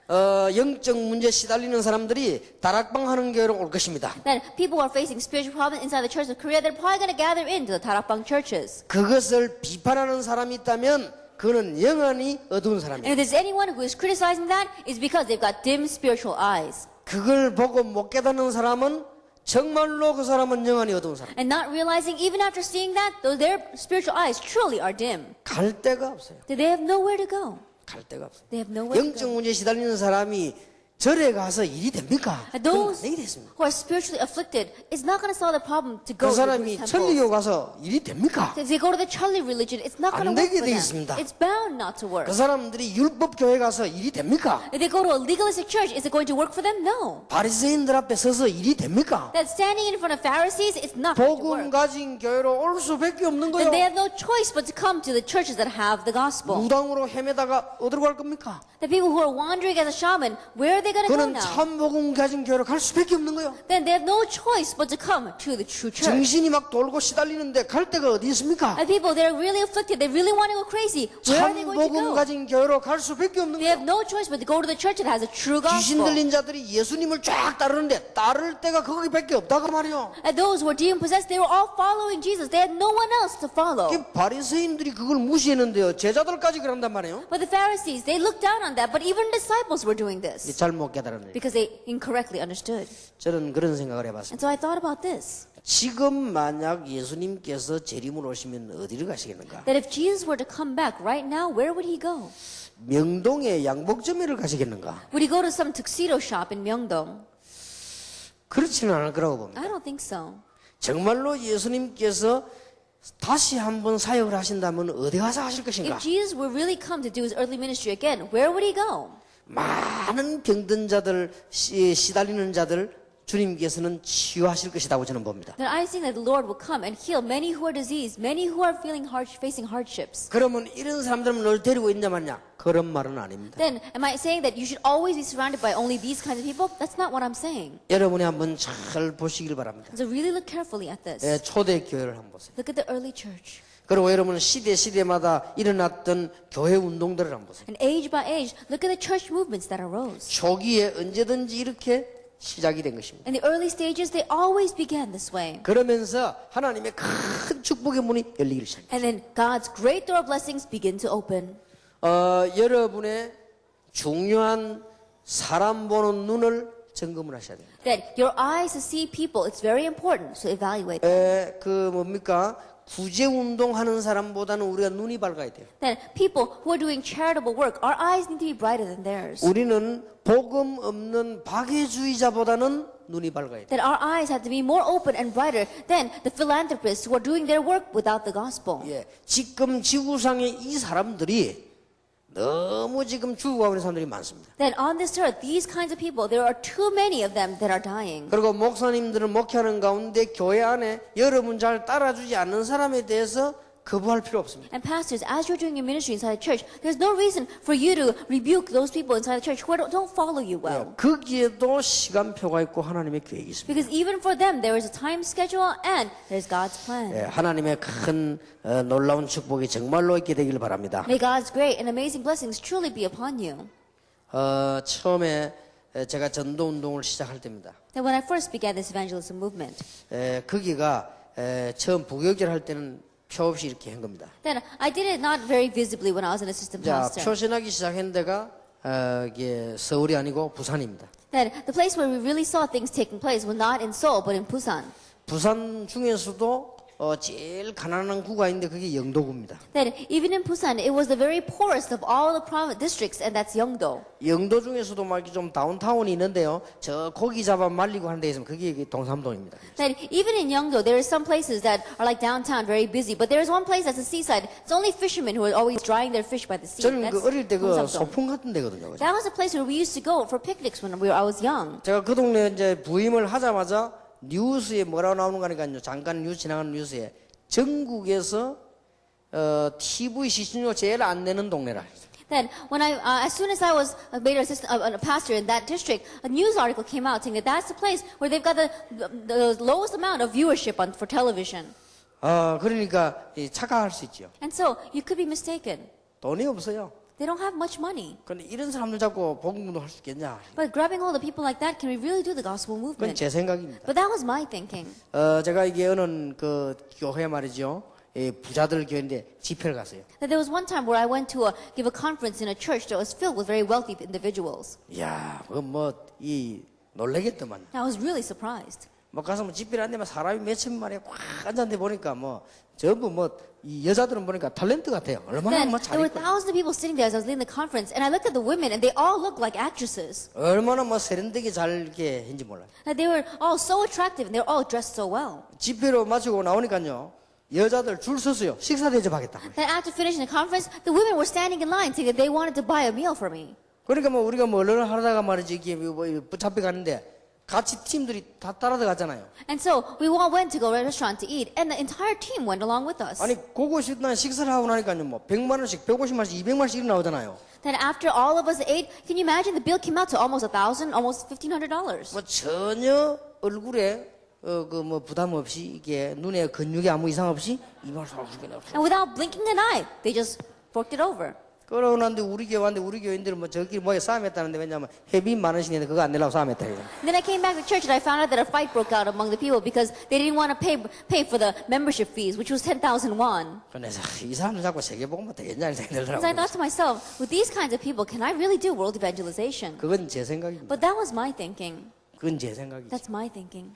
영적 문제 시달리는 사람들이 다락방 하는 교회로 올 것입니다. Then people who are facing spiritual problems inside the church of Korea, they're probably going to gather into the Tarakbang churches. 그것을 비판하는 사람이 있다면 그는 영원히 어두운 And 사람이에요. if there's anyone who is criticizing that, it's because they've got dim spiritual eyes. 그걸 보고 못 깨닫는 사람은 정말로 그 사람은 영원히 어두운 사람. And not realizing, even after seeing that, though their spiritual eyes truly are dim, 갈 데가 없어요. that they have nowhere to go. 갈 데가 없어요. They have nowhere to 영적 go. 문제 시달리는 사람이 절에 가서 일이 됩니까? And 그건 those 안 되게 됐습니다. who are spiritually afflicted, it's not going to solve the problem to go 그 to the 사람이 Buddhist 천리교 temples. 가서 일이 됩니까? If they go to the Charlie religion, it's not going to 안 work 되게 for 돼 them. 있습니다. It's bound not to work. 그 사람들이 율법 교회 가서 일이 됩니까? If they go to a legalistic church, is it going to work for them? No. 바리새인들 앞에 서서 일이 됩니까? That standing in front of Pharisees, it's not going to 복음 work. 가진 교회로 올 수밖에 없는 거예요. Then they have no choice but to come to the churches that have the gospel. 무당으로 헤매다가 어디로 갈 겁니까? The people who are wandering as a shaman, where are they going to go 그는 now? 참 복음 가진 교회로 갈 수밖에 없는 거예요. Then they have no choice but to come to the true church. 정신이 막 돌고 시달리는데 갈 데가 어디 있습니까? And people, they're really afflicted, they really want to go crazy. Where are they 참 going to 복음 go? 가진 교회로 갈 수밖에 없는 They 거예요. have no choice but to go to the church that has a true 귀신 gospel. 들린 자들이 예수님을 쫙 따르는데 따를 데가 거기밖에 없다고 말이요. And those who were demon possessed, they were all following Jesus. They had no one else to follow. 바리새인들이 그걸 무시했는데요. 제자들까지 그런단 말이에요. But the Pharisees, they looked down on that, but even disciples were doing this 잘못 깨달았네요. because they incorrectly understood. 저는 그런 생각을 해봤습니다. And so I thought about this. 지금 만약 예수님께서 재림을 오시면 어디를 가시겠는가? That if Jesus were to come back right now, where would he go? 명동의 양복점에를 가시겠는가? Would he go to some tuxedo shop in Myeongdong? 그렇지는 않을 거라고 봅니다. I don't think so. 정말로 예수님께서 다시 한번 사역을 하신다면 어디 가서 하실 것인가? If Jesus were really come to do his earthly ministry again, where would he go? 많은 병든 자들, 시달리는 자들 주님께서는 치유하실 것이라고 저는 봅니다. Then I think that the Lord will come and heal many who are diseased, many who are facing hardships. 그러면 이런 사람들은 널 데리고 있냐 마냐? 그런 말은 아닙니다. Then am I saying that you should always be surrounded by only these kinds of people? That's not what I'm saying. 여러분이 한번 잘 보시길 바랍니다. So really look carefully at this. 초대 교회를 한번 보세요. Look at the early church. 그리고 여러분은 시대마다 일어났던 교회 운동들을 한번 보세요. And age by age, look at the church movements that arose. 초기에 언제든지 이렇게 시작이 된 것입니다. In the early stages, they always began this way. 그러면서 하나님의 큰 축복의 문이 열리기 시작합니다. And then God's great door of blessings begin to open. 여러분의 중요한 사람 보는 눈을 점검을 하셔야 됩니다. That your eyes to see people, it's very important to evaluate them. 그 뭡니까? 구제 운동하는 사람보다는 우리가 눈이 밝아야 돼요. That people who are doing charitable work, our eyes need to be brighter than theirs. 우리는 복음 없는 박애주의자보다는 눈이 밝아야 돼요. That our eyes have to be more open and brighter than the philanthropists who are doing their work without the gospel. 예, 지금 지구상에 이 사람들이 너무 지금 죽어가는 사람들이 많습니다. That on this earth, these kinds of people, there are too many of them that are dying. 그리고 목사님들은 목회하는 가운데 교회 안에 여러분 잘 따라주지 않는 사람에 대해서 거부할 필요 없습니다. And pastors, as you're doing your ministry inside the church, there's no reason for you to rebuke those people inside the church who don't follow you well. 거기에도 시간표가 있고 하나님의 계획이 있습니다. Because even for them, there is a time schedule and there's God's plan. 예, 하나님의 큰 놀라운 축복이 정말로 있게 되길 바랍니다. May God's great and amazing blessings truly be upon you. 처음에 제가 전도 운동을 시작할 때입니다. That when I first began this evangelism movement, 거기가 처음 부교육절 할 때는 표 없이 이렇게 한 겁니다. then I did it not very visibly when I was an assistant 자, pastor. 표신하기 시작한 데가 이게 서울이 아니고 부산입니다. That the place where we really saw things taking place was not in Seoul but in Busan. 부산 중에서도 제일 가난한 구가 있는데 그게 영도구입니다. That even in Busan, it was the very poorest of all the province districts, and that's Yeongdo. 영도 중에서도 막 이렇게 좀 다운타운이 있는데요. 저 고기 잡아 말리고 하는 데 있으면 그게 동삼동입니다. That even in Yeongdo, there are some places that are like downtown, very busy, but there is one place that's a seaside. It's only fishermen who are always drying their fish by the sea. 저는 그 That's 어릴 때 그 Dongsamdong. 소풍 같은 데거든요. That was a place where we used to go for picnics when I was young. 제가 그 동네 이제 부임을 하자마자 뉴스에 뭐라고 나오는 거니까요. 잠깐 뉴스 지나가는 뉴스에 전국에서 TV 시청료 제일 안 내는 동네라. Then, when as soon as I was made a pastor in that district, a news article came out saying that that's the place where they've got the lowest amount of viewership for television. 그러니까 착각할 수 있죠. And so, you could be mistaken. 돈이 없어요. They don't have much money. 근데 이런 사람들 잡고 복음도 할 수 있겠냐? But grabbing hold of people like that, can we really do the gospel 그건 movement? 제 생각입니다. But that was my thinking. 제가 이게 어느 그 교회 말이죠. 부자들 교회인데 집회를 갔어요. That there was one time where I went to give a conference in a church that was filled with very wealthy individuals. 이야, 이 놀라겠더만. I was really surprised. 가서 집회를 안 되면 사람이 몇천 마리 꽉 앉았는데 보니까 전부 이 여자들은 보니까 탤런트 같아요. 얼마나 Then 잘 there were 입고, thousands of people sitting there as I was leading the conference, and I looked at the women, and they all looked like actresses. 얼마나 세련되게 잘 이렇게 했는지 몰라요. That they were all so attractive, and they were all dressed so well. 집회로 마치고 나오니까요. 여자들 줄 섰어요. 식사 대접하겠다. Then after finishing the conference, the women were standing in line saying that they wanted to buy a meal for me. 그러니까 우리가 얼른 하다가 말이지 이게 붙잡혀 가는데 같이 팀들이 다 따라들어갔잖아요. And so we all went to go to a restaurant to eat, and the entire team went along with us. 아니 그거 식당 식사를 하고 나니까요. 100만 원씩, 150만 원씩, 200만 원씩 나오잖아요. Then after all of us ate, can you imagine the bill came out to almost $1,000, almost $1,500. 전혀 얼굴에 부담 없이 이게 눈에 근육에 아무 이상 없이 이발 사 주겠네. And without blinking an eye, they just forked it over. 그러고 났는데 우리 교회 왔는데 우리 교인들은 저끼리 싸움했다는데 왜냐면 회비 많으시는데 그거 안 내려고 싸움했다. Then I came back to church and I found out that a fight broke out among the people because they didn't want to pay for the membership fees, which was 10,000 won. 그래서 이 사람들 자꾸 세계복음만 되겠냐 생각이 So I 들더라고요. thought to myself, with these kinds of people, can I really do world evangelization? 그건 제 생각입니다. But that was my thinking. 그건 제 생각이죠. That's my thinking.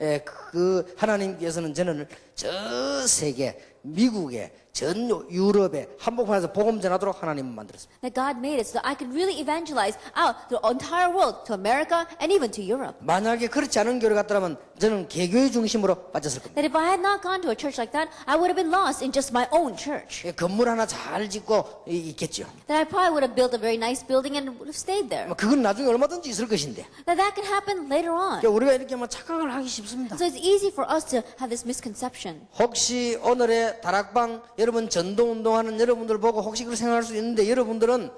하나님께서는 저는 저 세계, 미국에, 전 유럽에 한복판에서 복음 전하도록 하나님은 만들었습니다. That God made it so that I could really evangelize out the entire world, to America and even to Europe. 만약에 그렇지 않은 교회를 갔더라면 저는 개교의 중심으로 빠졌을 겁니다. That if I had not gone to a church like that, I would have been lost in just my own church. 건물 하나 잘 짓고 있겠죠. That I probably would have built a very nice building and would have stayed there. 그건 나중에 얼마든지 있을 것인데. That could happen later on. 우리가 이렇게 착각을 하기 쉽습니다. So it's easy for us to have this misconception. 혹시 오늘의 다락방 여러분 전도운동하는 여러분들 보고 혹시 그렇게 생각할 수 있는데 여러분들은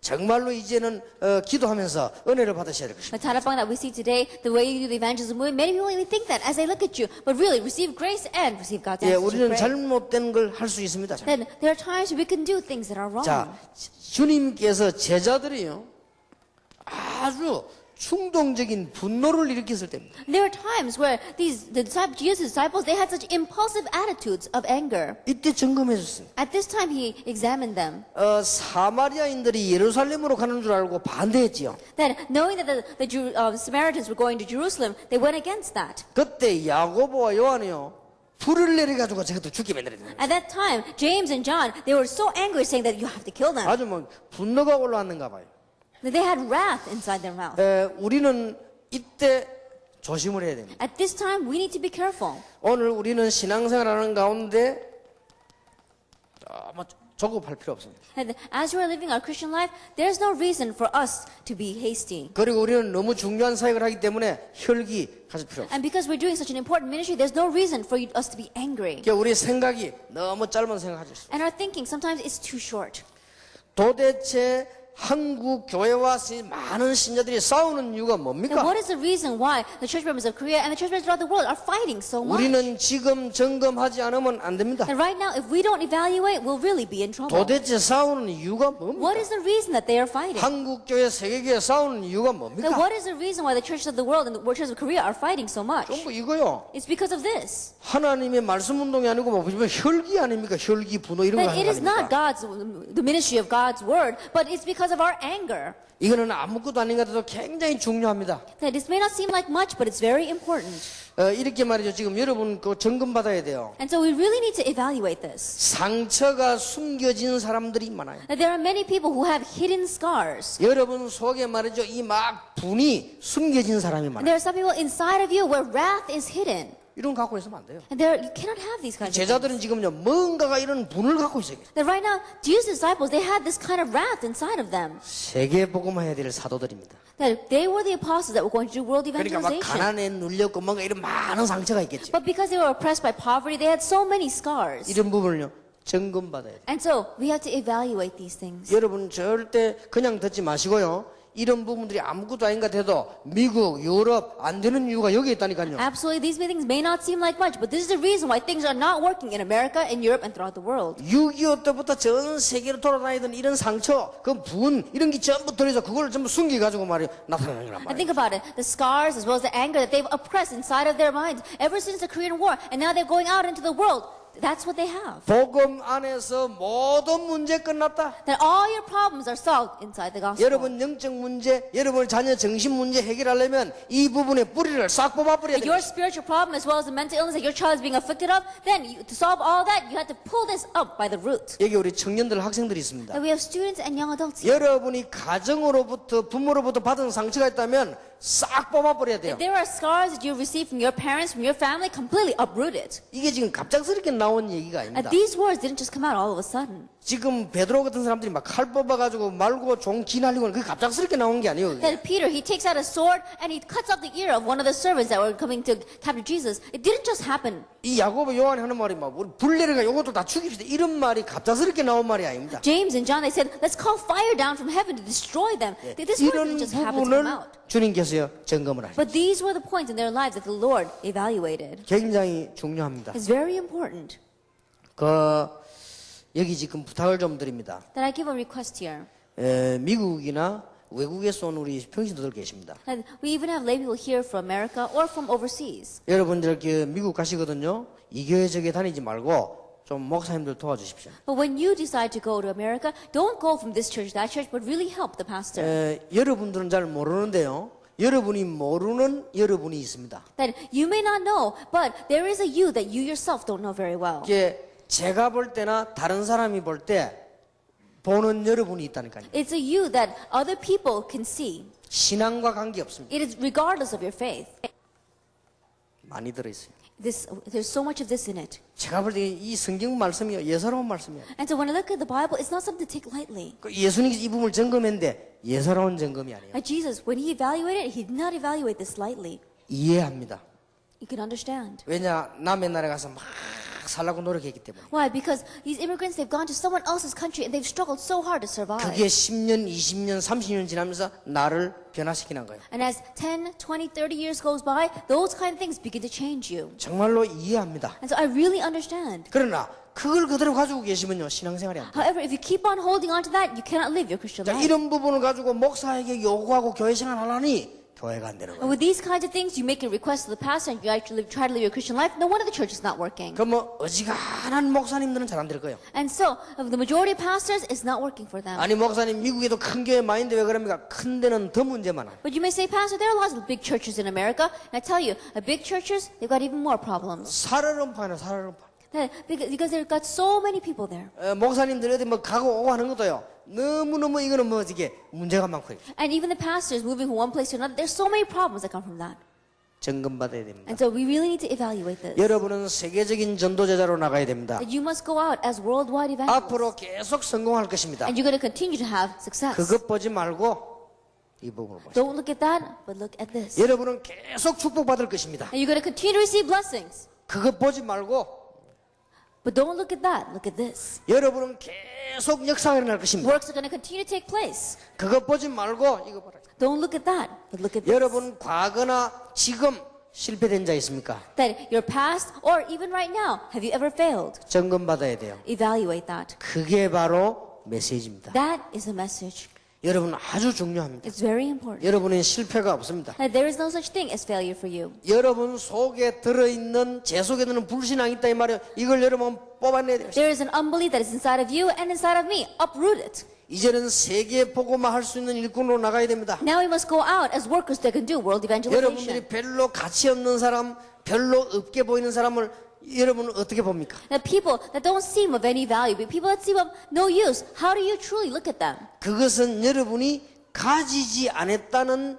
정말로 이제는 기도하면서 은혜를 받으셔야 될 것입니다. The Tarapang that we see today, the way you do the evangelism movement, many people even think that as they look at you, but really receive grace and receive God's answer to 우리는 prayer. 잘못된 걸 할 수 있습니다. Then there are times we can do things that are wrong. 자, 주님께서 제자들이요 아주 충동적인 분노를 일으켰을 때입니다. There are times where Jesus' disciples, they had such impulsive attitudes of anger. 이때 점검해 줬습니다. At this time, he examined them. 사마리아인들이 예루살렘으로 가는 줄 알고 반대했지요. That knowing that the Samaritans were going to Jerusalem, they went against that. 그때 야고보와 요한이요 불을 내려가지고 저것도 죽게 만들어야 됩니다. At that time, James and John, they were so angry, saying that you have to kill them. 아주 분노가 올라왔는가 봐요. That they had wrath inside their mouth. 우리는 이때 조심을 해야 됩니다. At this time, we need to be careful. 오늘 우리는 신앙생활하는 가운데 조급할 필요 없습니다. And as we are living our Christian life, there's no reason for us to be hasty. 그리고 우리는 너무 중요한 사역을 하기 때문에 혈기 가질 필요 없습니다. And because we're doing such an important ministry, there's no reason for us to be angry. 우리 생각이 너무 짧은 생각하지 있습니다. And our thinking, sometimes it's too short. 도대체 한국 교회와 많은 신자들이 싸우는 이유가 And 뭡니까? what is the reason why the church members of Korea and the church members throughout the world are fighting so much? 우리는 지금 점검하지 않으면 안 됩니다. And right now, if we don't evaluate, we'll really be in trouble. 도대체 싸우는 이유가 What 뭡니까? is the reason that they are fighting? 한국 교회, 세계 교회 싸우는 이유가 Then 뭡니까? what is the reason why the churches of the world and the churches of Korea are fighting so much? 전부 이거요. It's because of this. 하나님의 말씀 운동이 아니고 혈기 아닙니까? 혈기, 분노 이런 거 That 하는 it 거 is not 아닙니까? the ministry of God's word, but it's because of our anger. 이거는 아무것도 아닌 것 같아도 굉장히 중요합니다. That this may not seem like much, but it's very important. 이렇게 말이죠. 지금 여러분 점검 받아야 돼요. And so we really need to evaluate this. 상처가 숨겨진 사람들이 많아요. That there are many people who have hidden scars. 여러분 속에 말이죠. 이 분이 숨겨진 사람이 And 많아요. there are some people inside of you where wrath is hidden. 이런 거 갖고 있으면 안 돼요. And you cannot have these kinds of things. 제자들은 지금요 뭔가가 이런 분을 갖고 있어요. That right now, Jesus' disciples, they had this kind of wrath inside of them. 세계 복음화해야 될 사도들입니다. That they were the apostles that were going to do world 그러니까 막 evangelization. 가난에 눌렸고 뭔가 이런 많은 상처가 있겠죠. But because they were oppressed by poverty, they had so many scars. 이런 부분을요 점검 받아야 돼요. And so we have to evaluate these things. 여러분 절대 그냥 듣지 마시고요. 이런 부분들이 아무것도 아닌 것 같아도 미국, 유럽 안 되는 이유가 여기 있다니까요. Absolutely, these things may not seem like much, but this is the reason why things are not working in America, in Europe, and throughout the world. 6.25 때부터 전 세계로 돌아다니던 이런 상처, 그 분, 이런 게 전부 들어서 그걸 전부 숨겨가지고 말이에요. 나타나는 거란 And 말이에요. think about it, the scars as well as the anger that they've oppressed inside of their minds ever since the Korean War, and now they're going out into the world. That's what they have. 복음 안에서 모든 문제 끝났다. That all your problems are solved inside the gospel. 여러분 영적 문제, 여러분 자녀 정신 문제 해결하려면 이 부분의 뿌리를 싹 뽑아버려야 Like your 돼요. spiritual problem as well as the mental illness that your child is being afflicted of, then to solve all that, you have to pull this up by the root. 여기 우리 청년들, 학생들이 있습니다. That we have students and young adults here. 여러분이 가정으로부터, 부모로부터 받은 상처가 있다면 싹 뽑아버려야 돼요. There are scars that you receive from your parents, from your family, completely uprooted. 이게 지금 갑작스럽게 나온 얘기가 And 아닙니다. these words didn't just come out all of a sudden. 지금 베드로 같은 사람들이 막 칼 뽑아가지고 말고 종 기날리고 그게 갑작스럽게 나온 게 아니에요. 그게. Then Peter, he takes out a sword and he cuts off the ear of one of the servants that were coming to capture Jesus. It didn't just happen. 이 야고보 요한이 하는 말이 막 우리 불 내려가 요것도 다 죽입시다 이런 말이 갑작스럽게 나온 말이 아닙니다. James and John, they said, let's call fire down from heaven to destroy them. This word 이런 didn't just happen to come 부분을 out. 주님께서 점검을 하십니다. But these were the points in their lives that the Lord evaluated. 굉장히 중요합니다. It's very important 여기 지금 부탁을 좀 드립니다. that I give a request here. 미국이나 외국에서 온 우리 평신도들 계십니다. And we even have lay people here from America or from overseas. 여러분들 미국 가시거든요. 이 교회 저기 다니지 말고 좀 목사님들 도와주십시오. But when you decide to go to America, don't go from this church, that church, but really help the pastor. 여러분들은 잘 모르는데요. 여러분이 모르는 여러분이 있습니다. That you may not know, but there is a you that you yourself don't know very well. 이게 제가 볼 때나 다른 사람이 볼 때 보는 여러분이 있다니까요. It's a you that other people can see. 신앙과 관계 없습니다. It is regardless of your faith. 많이 들어있어요. There's so much of this in it. 제가 볼 때 이 성경 말씀이 예사로운 말씀이에요. And so when I look at the Bible, it's not something to take lightly. 예수님께서 이 부분을 점검했는데 예사로운 점검이 아니에요. Like Jesus, when he evaluated it, he did not evaluate this lightly. 이해합니다. You can understand. 왜냐 남의 나라에 가서 막 살라고 노력했기 때문에. Why? Because these immigrants, they've gone to someone else's country and they've struggled so hard to survive. 그게 10년, 20년, 30년 지나면서 나를 변화시키는 거예요. And as 10, 20, 30 years goes by, those kind of things begin to change you. 정말로 이해합니다. And so I really understand. 그러나 그걸 그대로 가지고 계시면요 신앙생활이 안 돼요. However, if you keep on holding on to that, you cannot live your Christian 자, life. 이런 부분을 가지고 목사에게 요구하고 교회 생활 하려니 교회가 안 되는 And 거예요. with these kinds of things, you make a request to the pastor and you actually try to live your Christian life. No wonder the church is not working. 그럼 뭐 어지간한 목사님들은 잘 안 될 거예요. And so, of the majority of pastors, it's not working for them. 아니 목사님 미국에도 큰 교회 많은데 왜 그럽니까? 큰 데는 더 문제 많아. But you may say, Pastor, there are lots of big churches in America. And I tell you, the big churches, they've got even more problems. 살얼음판이야 살얼음판. Because they've got so many people there. 목사님들 어디 뭐 가고 오고 하는 것도요. 너무너무 이거는 뭐 이게 문제가 많고요. And even the pastors moving from one place to another, there's so many problems that come from that. 점검받아야 됩니다. And so we really need to evaluate this. 여러분은 세계적인 전도제자로 나가야 됩니다. That you must go out as worldwide evangelists. 앞으로 계속 성공할 것입니다. And you're going to continue to have success. 그것 보지 말고 이 부분을 보세요. Don't look at that, but look at this. 여러분은 계속 축복받을 것입니다. And you're going to continue to receive blessings. 그것 보지 말고 But don't look at that, look at this. 여러분은 계속 역사가 일어날 것입니다. Works are going to continue to take place. 그것 보지 말고 이거 봐라. Don't look at that, but look at this. 여러분 과거나 지금 실패된 자 있습니까? That your past, or even right now, have you ever failed? 점검받아야 돼요. Evaluate that. 그게 바로 메시지입니다. That is a message. 여러분 아주 중요합니다. It's very important. 여러분은 실패가 없습니다. That there is no such thing as failure for you. 여러분 속에 들어있는 제 속에 드는 불신앙이 있다 이 말이에요. 이걸 여러분 뽑아내야 돼요. There is an unbelief that is inside of you and inside of me. Uproot it. 이제는 세계 복음화 할 수 있는 일꾼으로 나가야 됩니다. Now we must go out as workers that can do world evangelization. 여러분들이 별로 가치 없는 사람, 별로 없게 보이는 사람을 여러분은 어떻게 봅니까? That people that don't seem of any value, but people that seem of no use, how do you truly look at them? 그것은 여러분이 가지지 않았다는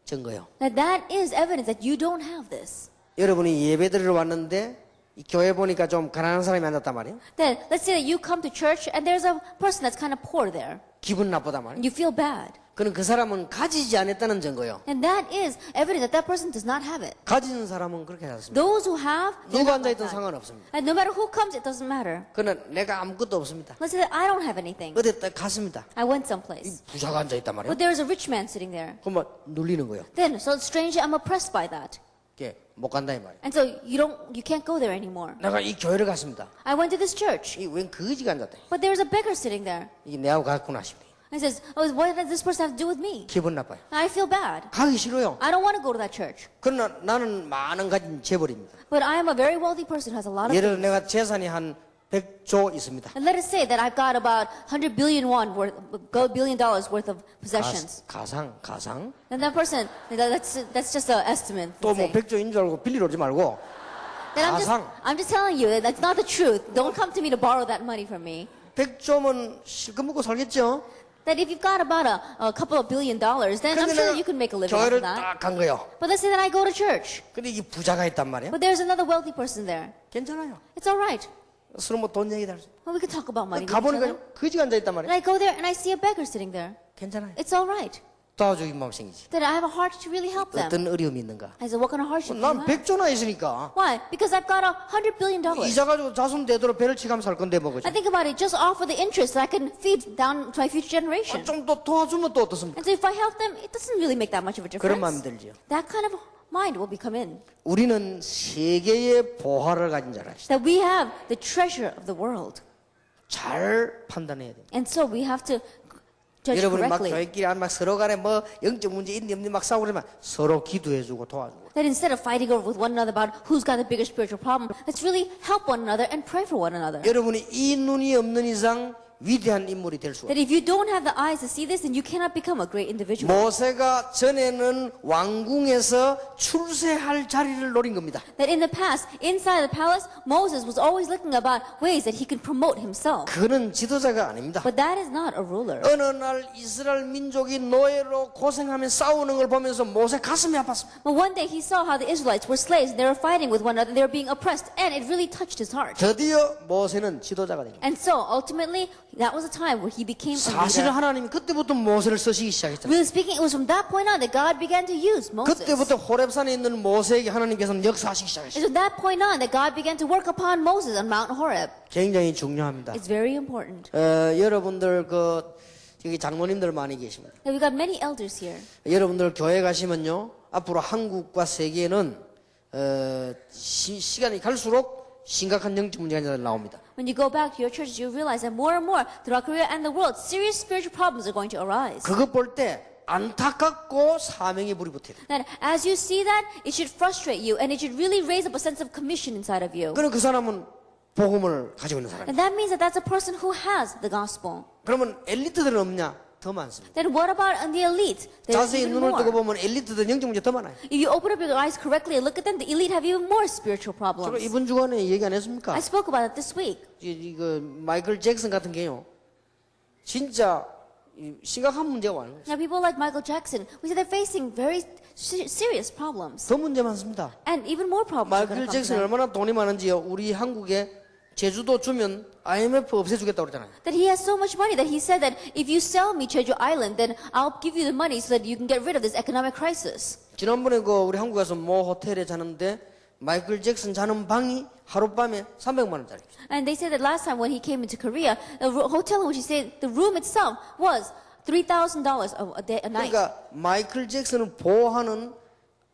증거예요. That is evidence that you don't have this. 여러분이 예배드리러 왔는데 이 교회 보니까 좀 가난한 사람이 앉았단 말이에요. Then let's say that you come to church and there's a person that's kind of poor there, 기분 나쁘단 and 말이에요. you feel bad. 그는 그 사람은 가지지 않았다는 증거요. And that is evidence that that person does not have it. 가진 사람은 그렇게 하지 않습니다. Those who have, they're 누가 not like 앉아있든 that. 상관없습니다. And no matter who comes, it doesn't matter. 그는 내가 아무것도 없습니다. Let's say that I don't have anything. 어디 딱 갔습니다. I went someplace. 부자가 앉아있단 말이에요. But there's a rich man sitting there. 그러면 눌리는 거예요. Then, so strangely, I'm oppressed by that. 이게 못 간다 이 말이에요. And so you can't go there anymore. 내가 이 교회를 갔습니다. I went to this church, 이웬 거지가 앉았다. but there's a beggar sitting there. 이게 내하고 갔구나 싶어요. And he says, oh, what does this person have to do with me? 기분 나빠요. I feel bad. 가기 싫어요. I don't want to go to that church. 그러나 나는 많은 가진 재벌입니다. But I am a very wealthy person who has a lot of 예를 들어 things. 내가 재산이 한 100조 있습니다. And let us say that I've got about 100 billion won worth, $1 billion worth of possessions. 가상. And that person, that's just an estimate. 또 let's 뭐 say. 100조인 줄 알고 빌리러 오지 말고 Then 가상. I'm just telling you that that's not the truth. Don't come to me to borrow that money from me. 100조면 실컷 먹고 살겠죠? That if you've got about a couple of $1 billion, then I'm 근데 sure 내가 you can make a living off 교회를 of that. 딱 간 거예요. But let's say that I go to church, 근데 이게 부자가 있단 말이에요. but there's another wealthy person there. 괜찮아요. It's all right. 서로 뭐 돈 얘기도 할 수. Well, we can talk about money with each 가보니까 other. 거지가 앉아있단 And 말이에요. I go there and I see a beggar sitting there. 괜찮아요. It's all right. 도와주기 마음 생기지. That I have a heart to really help them. 어떤 어려움이 있는가? I said, what kind of hardship do you 난 have? 100조나 있으니까 Why? Because I've got $100 billion. 이자 가지고 자손 되도록 배를 치가면서 살 건데 뭐 그죠? I think about it, just offer the interest that I can feed down to my future generation. 좀 더 도와주면 또 어떻습니까? And so if I help them, it doesn't really make that much of a 그런 마음이 difference. 들죠. That kind of mind will become in. 우리는 세계의 보화를 가진 자라. That we have the treasure of the world. 잘 판단해야 돼요. And so we have to judge 여러분이 막 correctly. 교회끼리 막 서로 간에 뭐 영적 문제 있니 없니 막 싸우고 그러면 서로 기도해주고 도와주고. That instead of fighting over with one another about who's got the bigger spiritual problem, let's really help one another and pray for one another. 여러분이 이 눈이 없는 이상 위대한 인물이 될 수 없어요. That if you don't have the eyes to see this, then you cannot become a great individual. 모세가 전에는 왕궁에서 출세할 자리를 노린 겁니다. That in the past, inside the palace, Moses was always looking about ways that he could promote himself. 그는 지도자가 아닙니다. But that is not a ruler. 어느 날 이스라엘 민족이 노예로 고생하며 싸우는 걸 보면서 모세 가슴이 아팠습니다. But one day he saw how the Israelites were slaves and they were fighting with one another, they were being oppressed, and it really touched his heart. 드디어 모세는 지도자가 됩니다. And so ultimately, that was a time where he became a 사실은 leader. 하나님이 그때부터 모세를 쓰시기 시작했잖아요. Really speaking, it was from that point on that God began to use Moses. 그때부터 호렙산에 있는 모세에게 하나님께서는 역사하시기 시작했어요. It's from that point on that God began to work upon Moses on Mount Horeb. 굉장히 중요합니다. It's very important. 여러분들 여기 장로님들 많이 계십니다. Now, we've got many elders here. 여러분들 교회 가시면요 앞으로 한국과 세계는 시간이 갈수록 심각한 영적 문제가 나옵니다. When you go back to your churches, you realize that more and more throughout Korea and the world, serious spiritual problems are going to arise. 그것 볼 때 안타깝고 사명의 불이 붙어야 돼요. That as you see that, it should frustrate you and it should really raise up a sense of commission inside of you. 그럼 그 사람은 복음을 가지고 있는 사람이에요. And that means that that's a person who has the gospel. 그러면 엘리트들은 없냐? 더 많습니다. Then what about the elite? There's 자세히 even 눈을 뜨고 more. 보면 엘리트들 영적 문제 더 많아요. If you open up your eyes correctly and look at them, the elite have even more spiritual 저도 problems. 이번 주간에 얘기 안 했습니까? I spoke about it this week. 이거 마이클 잭슨 같은 게요. 진짜 심각한 문제가 와요. Now people like Michael Jackson, we see they're facing very serious problems. 더 문제 많습니다. And even more problems are 마이클 going to come to 잭슨 them. 얼마나 돈이 많은지요. 우리 한국에 제주도 주면 IMF 없애주겠다고 그러잖아요. That he has so much money that he said that if you sell me Jeju Island, then I'll give you the money so that you can get rid of this economic crisis. 지난번에 우리 한국 가서 모 호텔에 자는데 마이클 잭슨 자는 방이 하룻밤에 300만 원짜리. And they said that last time when he came into Korea, the hotel in which he stayed, the room itself was $3,000 a night. 그러니까 마이클 잭슨을 보호하는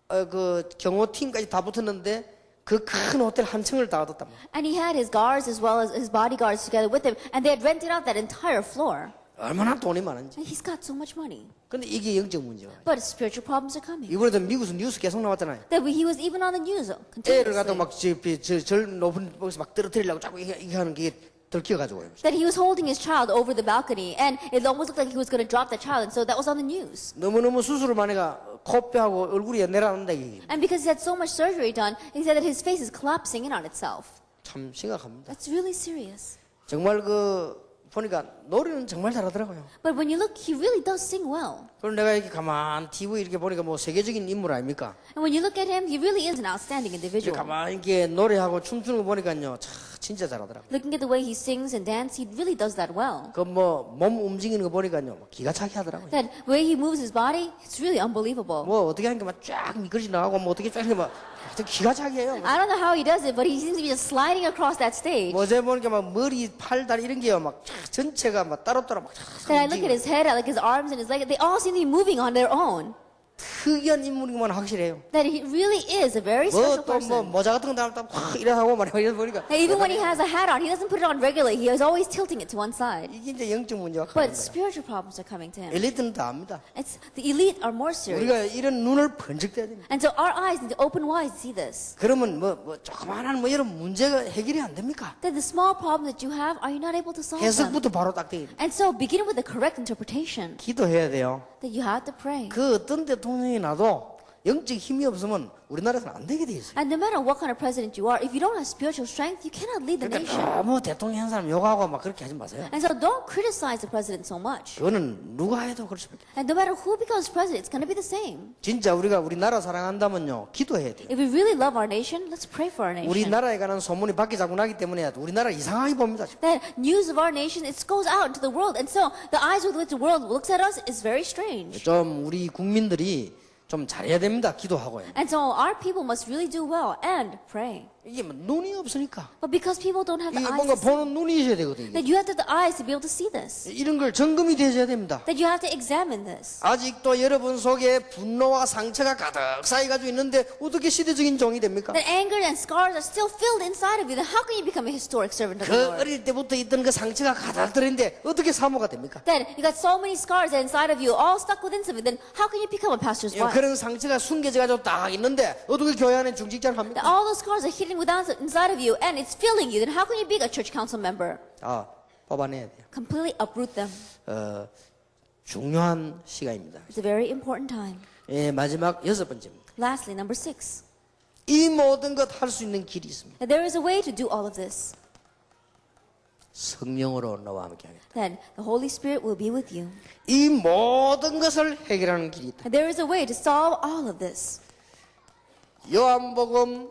그 경호팀까지 다 붙었는데 그 큰 호텔 한 층을 다 얻었단 말이에요. And he had his guards as well as his bodyguards together with him, and they had rented out that entire floor. 얼마나 돈이 많은지. And he's got so much money. 근데 이게 영적 문제예요. But spiritual problems are coming. 이번에도 미국에서 뉴스 계속 나왔잖아요. That he was even on the news 애를 갖다 continuously. 막절 높은 곳에서 막 떨어뜨리려고 자꾸 이게 하는 게 들켜가지고요. That he was holding his child over the balcony, and it almost looked like he was going to drop the child, and so that was on the news. 너무너무 수술을 많이 가 코뼈하고 얼굴이 내려앉는다 이게. And because he had so much surgery done, he said that his face is collapsing in on itself. 참 심각합니다. That's really serious. 정말 보니까 노래는 정말 잘하더라고요. But when you look, he really does sing well. 그럼 내가 이렇게 가만 TV 이렇게 보니까 뭐 세계적인 인물 아닙니까? And when you look at him, he really is an outstanding 이렇게 individual. 가만 이렇게 노래하고 춤추는 거 보니까요, 진짜 잘하더라고요. Looking at the way he sings and dances, he really does that well. 그 뭐 몸 움직이는 거 보니까요, 기가 차게 하더라고요. That way he moves his body, it's really unbelievable. 뭐 어떻게 하는 게 막 쫙 미끄러지 나가고 뭐 어떻게 쫙 이렇게 막 기가 차게 해요. I don't know how he does it, but he seems to be just sliding across that stage. 뭐 어제 보니까 막 머리, 팔, 다리 이런 게요, 막 전체가 막 따로따로 막 Then I look at his head, I look at his arms and his legs, they all seem to be moving on their own. 특이한 인물이구만 확실해요. That he really is a very special 뭐 또 뭐 person. 모자 같은 거 달았다 확 이래 하고 말이야. 이래 보니까 And even when he has a hat on, he doesn't put it on regularly. He is always tilting it to one side. 이게 이제 영적 문제가 But 커요. spiritual problems are coming to him. 엘리트는 다 압니다. It's, the elite are more serious. 우리가 이런 눈을 번쩍 떼야 됩니다. And so our eyes need to open wide to see this. 그러면 뭐 조그마한 뭐 이런 문제가 해결이 안 됩니까? That the small problems that you have, are you not able to solve them? 해석부터 바로 딱 되겠다. And so begin with the correct interpretation. 기도해야 돼요. That you have to pray. 그 어떤 대통령이 나도 영적 힘이 없으면 우리나라에서는 안 되게 돼 있어요. And no matter what kind of president you are, if you don't have spiritual strength, you cannot lead the 그러니까 nation. 너무 대통령 한 사람 욕하고 막 그렇게 하지 마세요. And so don't criticize the president so much. 그거는 누가 해도 그럴 수밖에. And no matter who becomes president, it's going to be the same. 진짜 우리가 우리나라 사랑한다면요, 기도해야 돼요. If we really love our nation, let's pray for our nation. 우리나라에 관한 소문이 밖에 자꾸 나기 때문에 우리나라 이상하게 봅니다. That news of our nation, it goes out into the world. And so the eyes with which the world looks at us is very strange. 좀 우리 국민들이 좀 잘해야 됩니다. 기도하고요. And so our people must really do well and pray. 이게 뭐 눈이 없으니까 But because people don't have the 이게 eyes 뭔가 to see, 보는 눈이 있어야 되거든요. that you have to have the eyes to be able to see this. 이런 걸 점검이 되셔야 됩니다. That you have to examine this. 아직도 여러분 속에 분노와 상처가 가득 쌓여가지고 있는데 어떻게 시대적인 종이 됩니까? That anger and scars are still filled inside of you. Then how can you become a historic servant of 그 the Lord? 어릴 때부터 있던 그 상처가 가득 들었는데 어떻게 사모가 됩니까? That you got so many scars inside of you, all stuck within something. Then how can you become a pastor's wife? 그런 상처가 숨겨져가지고 딱 있는데 어떻게 교회 안에 중직자를 That 합니까? all those scars are hidden within inside of you, and it's filling you. Then how can you be a church council member? 아, 뽑아내야 돼요. Completely uproot them. 중요한 시간입니다. It's a very important time. 예, 마지막 6번째입니다. Lastly, number 6. 이 모든 것 할 수 있는 길이 있습니다. That there is a way to do all of this. 성령으로 너와 함께 하겠다. Then the Holy Spirit will be with you. 이 모든 것을 해결하는 길이 있다. And there is a way to solve all of this. 요한복음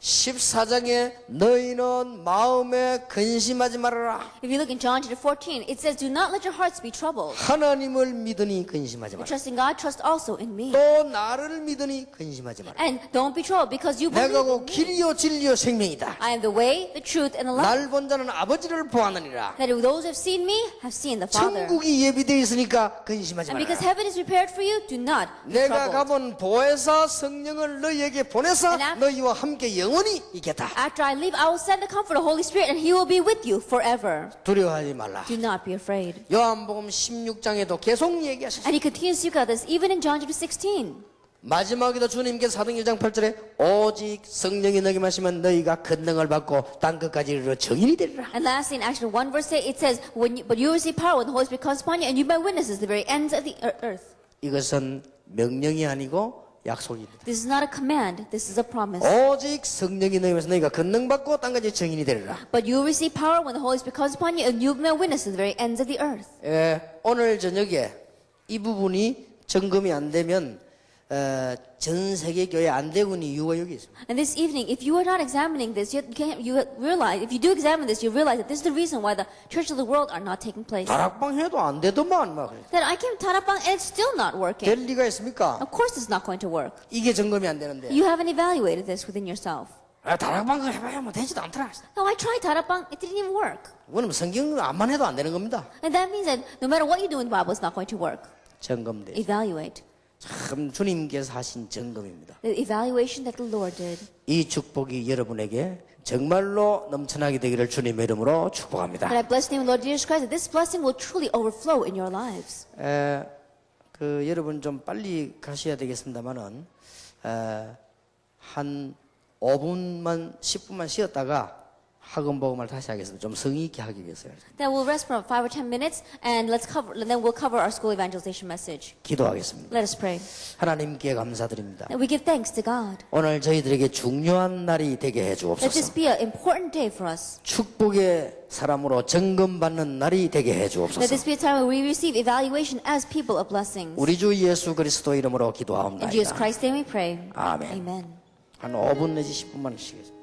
14장에 너희는 마음에 근심하지 말아라. If you look in John chapter 14, it says, do not let your hearts be troubled. 하나님을 믿으니 근심하지 마라. Trust in God, trust also in me. 또 나를 믿으니 근심하지 마라. And don't be troubled because you believe 내가 in 곧 me. 길이요 진리요 생명이다. I am the way, the truth, and the life. 날 본 자는 아버지를 보았느니라. That those who have seen me have seen the Father. 천국이 예비되어 있으니까 근심하지 And because 마라. heaven is prepared for you, do not be 내가 troubled. 가본 보혜사 성령을 너희에게 보내사 And 너희와 함께 영원히 있겠다. After I leave, I will send the Comforter, the Holy Spirit, and He will be with you forever. 두려워하지 말라. Do not be afraid. 요한복음 16장에도 계속 얘기하셨어요. And He continues to speak about this even in John chapter 16. 마지막에도 주님께서 사도행 1장 8절에 오직 성령이 너에게 마시면 너희가 권능을 받고 땅끝까지 이르러 증인이 되리라. And lastly, in Acts 1 verse 8, it says, but you will receive power when the Holy Spirit comes upon you, and you be witnesses to the very ends of the earth. 이것은 명령이 아니고 약속입니다. This is not a command, this is a promise. 오직 성령이 너희에서 너희가 권능 받고 땅까지 증인이 되리라. But you will receive power when the Holy Spirit comes upon you, and you will be witnesses to the very ends of the earth. 오늘 저녁에 이 부분이 점검이 안 되면 전 세계 교회 안 되고 있는 이유가 여기 있습니다. And this evening, if you are not examining this, you realize, if you do examine this, you realize that this is the reason why the church of the world are not taking place. 다락방 해도 안 되더만 막 그래. That I came to Tarapang and it's still not working. 될 리가 있습니까? Of course it's not going to work. 이게 점검이 안 되는데. You haven't evaluated this within yourself. 다락방 해봐야 뭐 되지도 않더라. No, I tried Tarapang, it didn't even work. 그거는 성경 안만 해도 안 되는 겁니다. And that means that no matter what you do in the Bible, it's not going to work. 점검돼. Evaluate. 참 주님께서 하신 점검입니다. The evaluation that the Lord did. 이 축복이 여러분에게 정말로 넘쳐나게 되기를 주님의 이름으로 축복합니다. And I bless the name of the Lord Jesus Christ that this blessing will truly overflow in your lives. 여러분 좀 빨리 가셔야 되겠습니다만은 한 5분만 10분만 쉬었다가 학원 복음을 다시 하겠습니다. 좀 성의 있게 하기 위해서요. Then we'll rest for 5 or 10 minutes, and then we'll cover our school evangelization message. 기도하겠습니다. Let us pray. 하나님께 감사드립니다. And we give thanks to God. 오늘 저희들에게 중요한 날이 되게 해 Let this 주옵소서. be an important day for us. 축복의 사람으로 점검받는 날이 되게 해 Let 주옵소서. this be a time where we receive evaluation as people of blessings. 우리 주 예수 그리스도 이름으로 In Jesus 기도하옵나이다. Christ's name we pray. 아멘. Amen. 한 5분 내지 10분만 쉬겠습니다.